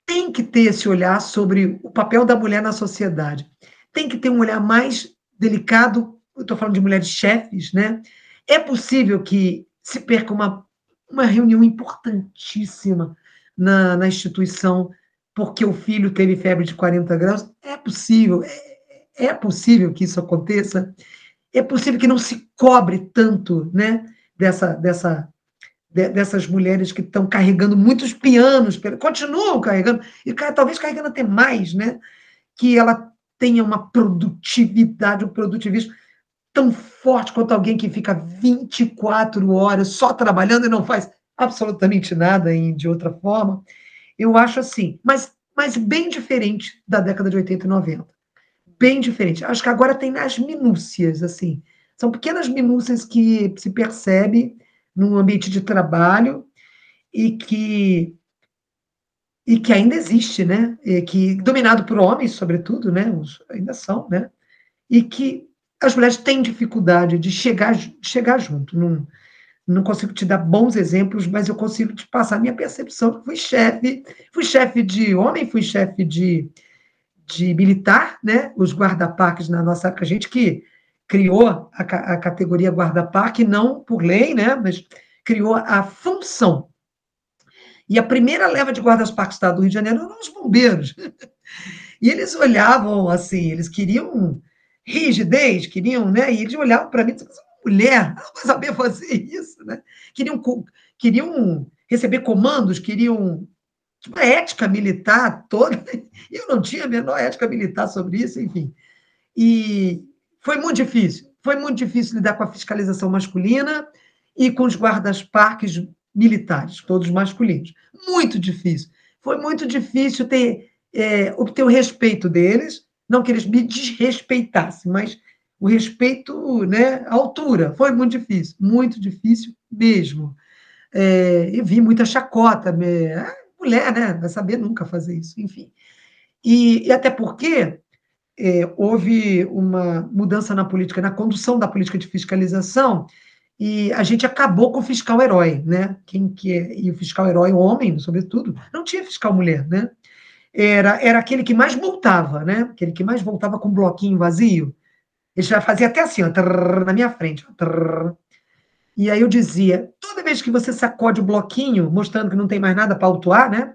tem que ter esse olhar sobre o papel da mulher na sociedade. Tem que ter um olhar mais delicado. Eu estou falando de mulheres chefes, né? É possível que se perca uma reunião importantíssima na instituição porque o filho teve febre de 40 graus. É possível que isso aconteça. É possível que não se cobre tanto, né, dessas mulheres que estão carregando muitos pianos, continuam carregando, e talvez carregando até mais, né, que ela tenha uma produtividade, um produtivismo tão forte quanto alguém que fica 24 horas só trabalhando e não faz absolutamente nada de outra forma. Eu acho assim, mas bem diferente da década de 80 e 90. Bem diferente. Acho que agora tem as minúcias, assim. São pequenas minúcias que se percebe no ambiente de trabalho e que ainda existe, né? E que dominado por homens, sobretudo, né? Ainda são, né? E que as mulheres têm dificuldade de chegar junto. Não consigo te dar bons exemplos, mas eu consigo te passar a minha percepção. Fui chefe de homem, fui chefe de militar, né? Os guarda-parques na nossa época, a gente que criou a categoria guarda-parque, não por lei, né? Mas criou a função. E a primeira leva de guardas-parques do Estado do Rio de Janeiro eram os bombeiros. E eles olhavam assim, eles queriam rigidez, queriam, né? E eles olhavam para mim e diziam, mulher, não vai saber fazer isso, né? Queriam receber comandos, queriam uma ética militar toda. Eu não tinha a menor ética militar sobre isso, enfim. E foi muito difícil lidar com a fiscalização masculina e com os guardas-parques militares, todos masculinos. Muito difícil. Foi muito difícil obter o respeito deles, não que eles me desrespeitassem, mas o respeito, né, à altura. Foi muito difícil mesmo. E vi muita chacota. Mulher, né? Vai saber nunca fazer isso, enfim. E até porque houve uma mudança na política, na condução da política de fiscalização, e a gente acabou com o fiscal herói, né? E o fiscal herói, homem, sobretudo, não tinha fiscal mulher, né? Era aquele que mais multava, né? Aquele que mais voltava com um bloquinho vazio. Ele já fazia até assim, ó, trrr, na minha frente. Ó, trrr. E aí eu dizia, toda vez que você sacode o bloquinho, mostrando que não tem mais nada para autuar, né?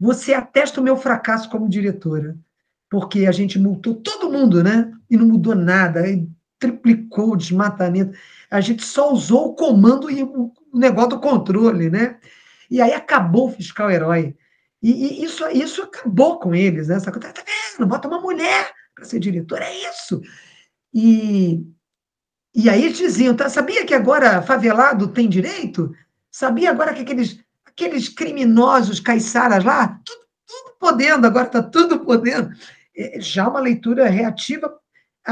Você atesta o meu fracasso como diretora. Porque a gente multou todo mundo, né? E não mudou nada, e triplicou o desmatamento. A gente só usou o comando e o negócio do controle, né? E aí acabou o fiscal herói. E isso acabou com eles, né? Essa coisa, tá vendo? Bota uma mulher para ser diretora, é isso. E, e aí eles diziam, tá, sabia que agora favelado tem direito? Sabia agora que aqueles criminosos caiçaras lá, tudo podendo, agora está tudo podendo. Já uma leitura reativa,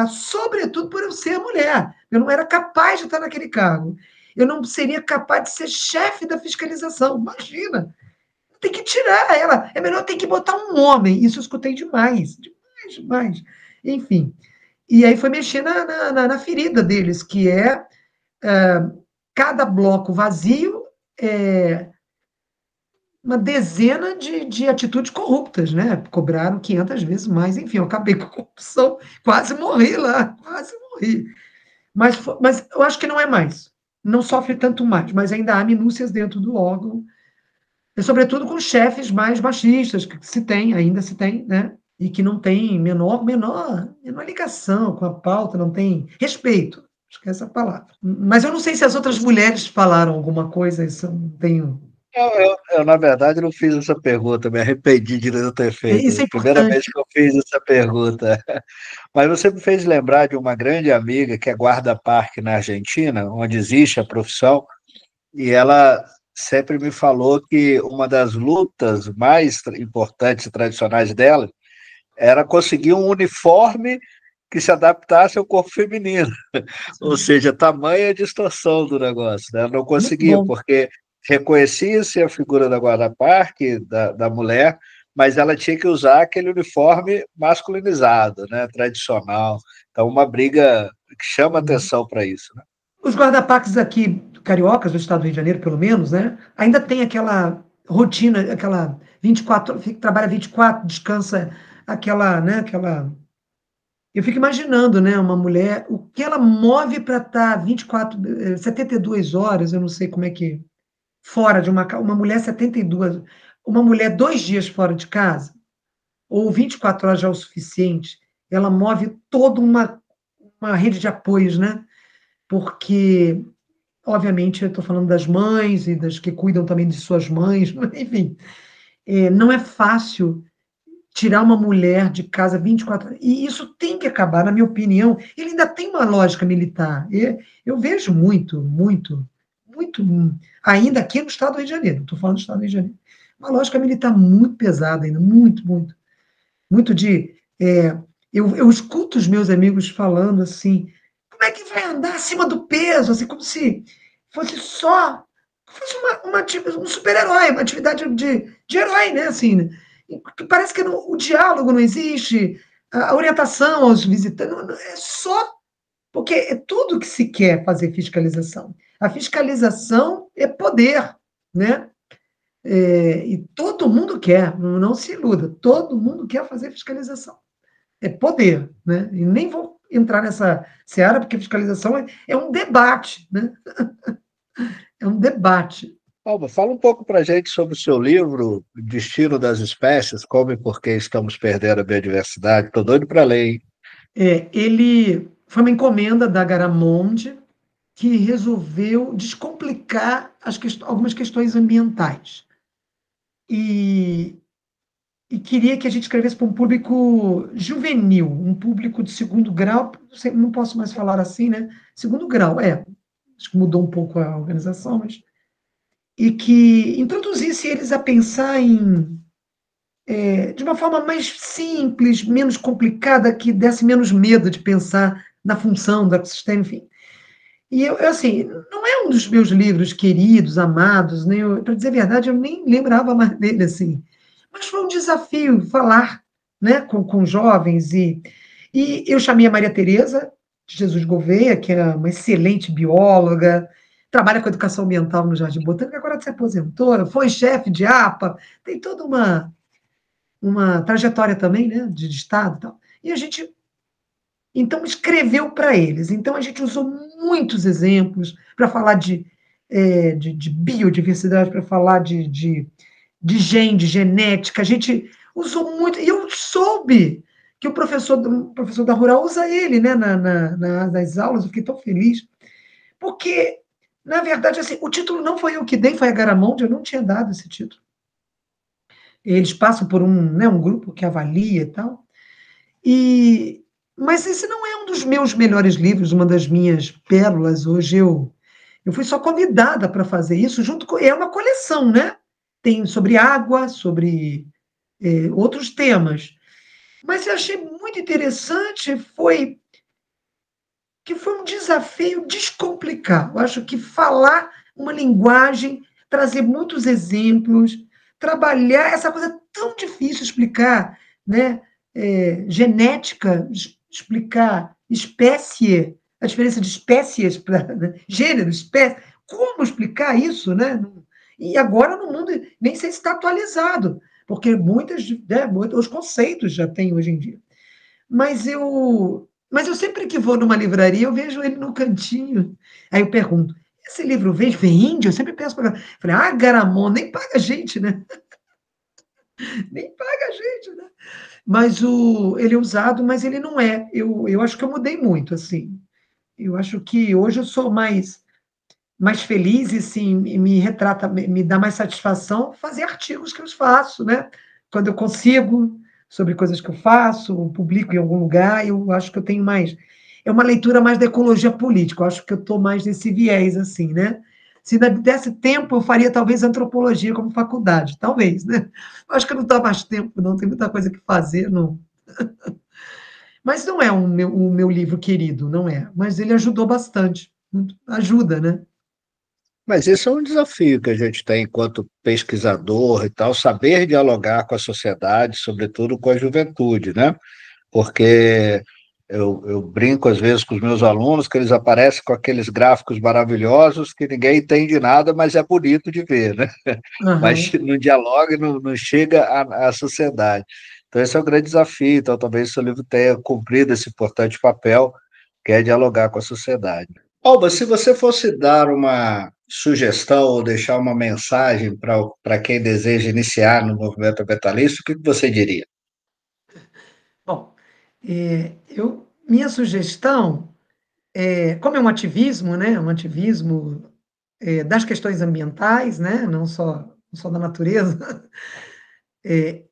sobretudo por eu ser mulher. Eu não era capaz de estar naquele cargo. Eu não seria capaz de ser chefe da fiscalização. Imagina, tem que tirar ela. É melhor ter que botar um homem. Isso eu escutei demais, demais, demais. Enfim. E aí foi mexer na ferida deles, que cada bloco vazio é uma dezena de atitudes corruptas, né? Cobraram 500 vezes mais. Enfim, eu acabei com a corrupção, quase morri lá, quase morri. Mas eu acho que não é mais. Não sofre tanto mais, mas ainda há minúcias dentro do órgão, e sobretudo com chefes mais machistas, que se tem, ainda se tem, né? E que não tem menor ligação com a pauta, não tem respeito. Acho que é essa a palavra. Mas eu não sei se as outras mulheres falaram alguma coisa, isso eu não tenho. Na verdade, não fiz essa pergunta, me arrependi de não ter feito. Isso É é a primeira importante. vez que eu fiz essa pergunta. Mas você me fez lembrar de uma grande amiga que é guarda-parque na Argentina, onde existe a profissão, e ela sempre me falou que uma das lutas mais importantes e tradicionais dela era conseguir um uniforme que se adaptasse ao corpo feminino. Ou seja, tamanha distorção do negócio. Né? Não Muito conseguia, bom. porque reconhecia-se a figura da guarda-parque, da mulher, mas ela tinha que usar aquele uniforme masculinizado, né? Tradicional. Então, uma briga que chama atenção para isso. Né? Os guarda-parques aqui, cariocas, do estado do Rio de Janeiro, pelo menos, né? Ainda tem aquela rotina, aquela 24, trabalha 24, descansa aquela, né? Aquela. Eu fico imaginando, né? Uma mulher, o que ela move para estar 24, 72 horas, eu não sei como é que. Fora de uma mulher 72, uma mulher 2 dias fora de casa, ou 24 horas já é o suficiente, ela move toda uma rede de apoios, né? Porque, obviamente, eu estou falando das mães e das que cuidam também de suas mães, enfim, não é fácil tirar uma mulher de casa 24 horas. E isso tem que acabar, na minha opinião. Ele ainda tem uma lógica militar. Eu vejo muito, ainda aqui no estado do Rio de Janeiro, estou falando do estado do Rio de Janeiro, uma lógica militar muito pesada ainda, muito de. Eu escuto os meus amigos falando assim, como é que vai andar acima do peso, assim, como se fosse só fosse um super-herói, uma atividade de herói, né? Assim, né? Que parece que o diálogo não existe, a orientação aos visitantes, é só porque é tudo que se quer fazer fiscalização. A fiscalização é poder, né? E todo mundo quer, não se iluda, todo mundo quer fazer fiscalização. É poder, né? E nem vou entrar nessa seara, porque fiscalização é um debate, né? É um debate. Alba, fala um pouco para a gente sobre o seu livro, Destino das Espécies, Como e Por que Estamos Perdendo a Biodiversidade. Estou doido para ler, hein? Ele foi uma encomenda da Garamonde que resolveu descomplicar algumas questões ambientais. E, e queria que a gente escrevesse para um público juvenil, um público de segundo grau, não posso mais falar assim, né? Segundo grau, acho que mudou um pouco a organização, mas. E que introduzisse eles a pensar em de uma forma mais simples, menos complicada, que desse menos medo de pensar na função do ecossistema, enfim. E assim, não é um dos meus livros queridos, amados, nem para dizer a verdade, eu nem lembrava mais dele assim. Mas foi um desafio falar, né, com jovens e eu chamei a Maria Tereza de Jesus Gouveia, que é uma excelente bióloga, trabalha com educação ambiental no Jardim Botânico, agora se aposentou, foi chefe de APA, tem toda uma trajetória também, né, de Estado e tal. E a gente, então, escreveu para eles. Então, a gente usou muitos exemplos para falar de biodiversidade, para falar de genética. A gente usou muito. E eu soube que o professor da Rural usa ele, né, nas aulas. Eu fiquei tão feliz. Porque, na verdade, assim, o título não foi eu que dei, foi a Garamonde, eu não tinha dado esse título. Eles passam por um grupo que avalia e tal. E, mas esse não é um dos meus melhores livros, uma das minhas pérolas. Hoje eu fui só convidada para fazer isso, junto com. É uma coleção, né? Tem sobre água, sobre outros temas. Mas eu achei muito interessante que foi um desafio descomplicar. Eu acho que falar uma linguagem, trazer muitos exemplos, trabalhar essa coisa tão difícil explicar, né? Genética, explicar espécie, a diferença de espécies para né? Gênero, espécie, como explicar isso, né? E agora no mundo nem sei se está atualizado, porque muitos conceitos já tem hoje em dia. Mas eu sempre que vou numa livraria, eu vejo ele no cantinho. Aí eu pergunto: esse livro vende? Eu sempre peço para. Falei: Garamond, nem paga a gente, né? Nem paga a gente, né? Mas ele é usado, mas ele não é. Eu acho que eu mudei muito, assim. Eu acho que hoje eu sou mais feliz e, sim, me retrata, me dá mais satisfação fazer artigos que eu faço, né? Quando eu consigo, sobre coisas que eu faço, publico em algum lugar, eu acho que eu tenho mais. É uma leitura mais da ecologia política, eu acho que eu estou mais nesse viés, assim, né? Se desse tempo, eu faria talvez antropologia como faculdade, talvez, né? Eu acho que não dá mais tempo, não, tem muita coisa que fazer, não. Mas não é o meu livro querido, não é. Mas ele ajudou bastante. Ajuda, né? Mas esse é um desafio que a gente tem enquanto pesquisador e tal, saber dialogar com a sociedade, sobretudo com a juventude, né? Porque eu brinco às vezes com os meus alunos que eles aparecem com aqueles gráficos maravilhosos que ninguém entende nada, mas é bonito de ver, né? Mas Aham. não dialoga e não chega à sociedade. Então, esse é o grande desafio. Então, talvez o seu livro tenha cumprido esse importante papel, que é dialogar com a sociedade. Alba, se você fosse dar uma sugestão ou deixar uma mensagem para quem deseja iniciar no movimento ambientalista, o que você diria? Bom, minha sugestão, como é um ativismo, né, um ativismo das questões ambientais, né, não só da natureza,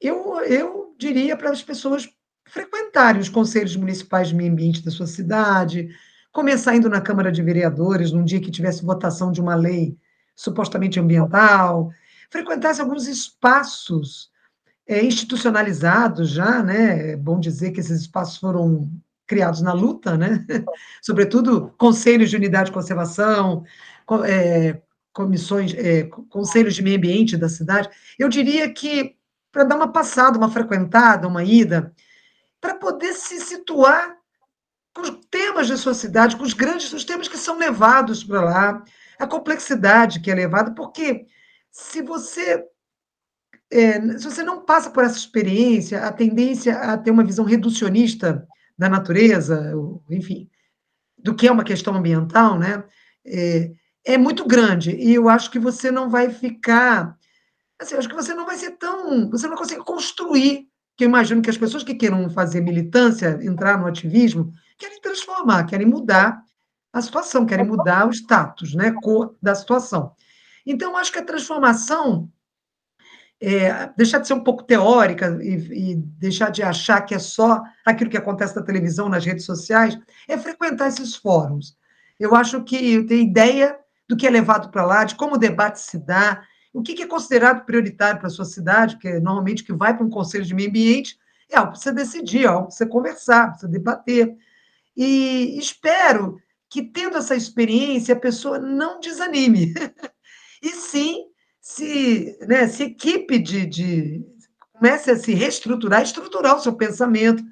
eu diria para as pessoas frequentarem os conselhos municipais de meio ambiente da sua cidade, começar indo na Câmara de Vereadores num dia que tivesse votação de uma lei supostamente ambiental, frequentasse alguns espaços institucionalizados já, né? É bom dizer que esses espaços foram criados na luta, né? Sobretudo conselhos de unidade de conservação, comissões, conselhos de meio ambiente da cidade. Eu diria que para dar uma passada, uma frequentada, uma ida, para poder se situar com os temas da sua cidade, com os temas que são levados para lá, a complexidade que é levada, porque se você se você não passa por essa experiência, a tendência a ter uma visão reducionista da natureza, enfim, do que é uma questão ambiental, né, é, é muito grande. E eu acho que você não vai ficar. Assim, eu acho que você não vai ser tão. Você não consegue construir. Que eu imagino que as pessoas que queiram fazer militância, entrar no ativismo, querem transformar, querem mudar a situação, querem mudar o status, né, cor da situação. Então, eu acho que a transformação deixar de ser um pouco teórica e deixar de achar que é só aquilo que acontece na televisão, nas redes sociais, é frequentar esses fóruns. Eu acho que eu tenho ideia do que é levado para lá, de como o debate se dá, O que é considerado prioritário para a sua cidade, que é normalmente o que vai para um conselho de meio ambiente, é algo para você decidir, é algo para você conversar, para você debater. E espero que, tendo essa experiência, a pessoa não desanime. E sim, se equipe comece a se reestruturar, estruturar o seu pensamento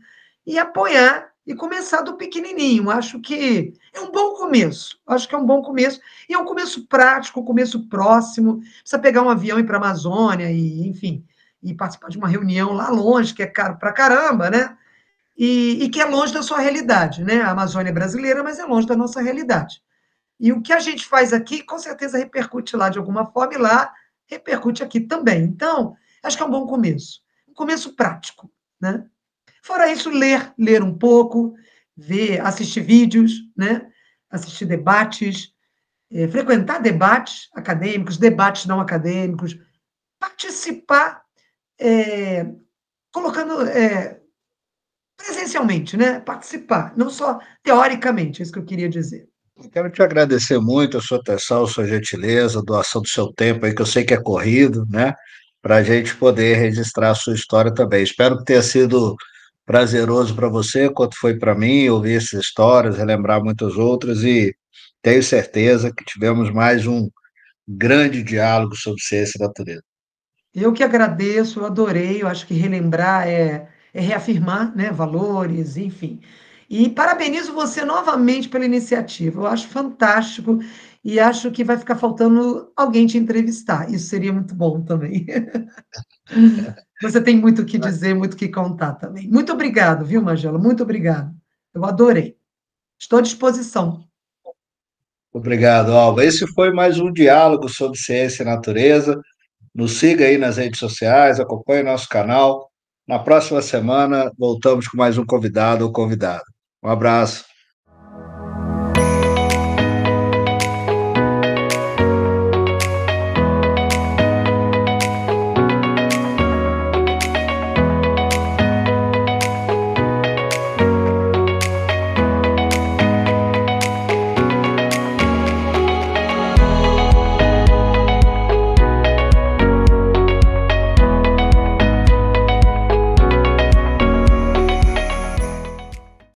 e apoiar e começar do pequenininho. Acho que é um bom começo. Acho que é um bom começo. E é um começo prático, um começo próximo. Precisa pegar um avião e ir para a Amazônia e, enfim, e participar de uma reunião lá longe, que é caro para caramba, né? E que é longe da sua realidade, né? A Amazônia é brasileira, mas é longe da nossa realidade. E o que a gente faz aqui, com certeza, repercute lá de alguma forma, e lá repercute aqui também. Então, acho que é um bom começo. Um começo prático, né? Fora isso, ler um pouco, assistir vídeos, né? Assistir debates, frequentar debates acadêmicos, debates não acadêmicos, participar, colocando presencialmente, né? Participar, não só teoricamente, é isso que eu queria dizer. Quero te agradecer muito a sua atenção, a sua gentileza, a doação do seu tempo aí, que eu sei que é corrido, né? Para a gente poder registrar a sua história também. Espero que tenha sido prazeroso para você, quanto foi para mim, ouvir essas histórias, relembrar muitas outras, e tenho certeza que tivemos mais um grande diálogo sobre ciência e natureza. Eu que agradeço, eu adorei, eu acho que relembrar é reafirmar, né, valores, enfim. E parabenizo você novamente pela iniciativa, eu acho fantástico e acho que vai ficar faltando alguém te entrevistar, isso seria muito bom também. Você tem muito o que dizer, muito o que contar também. Muito obrigado, viu, Magela? Muito obrigado. Eu adorei. Estou à disposição. Obrigado, Alba. Esse foi mais um diálogo sobre ciência e natureza. Nos siga aí nas redes sociais, acompanhe nosso canal. Na próxima semana, voltamos com mais um convidado ou convidada. Um abraço.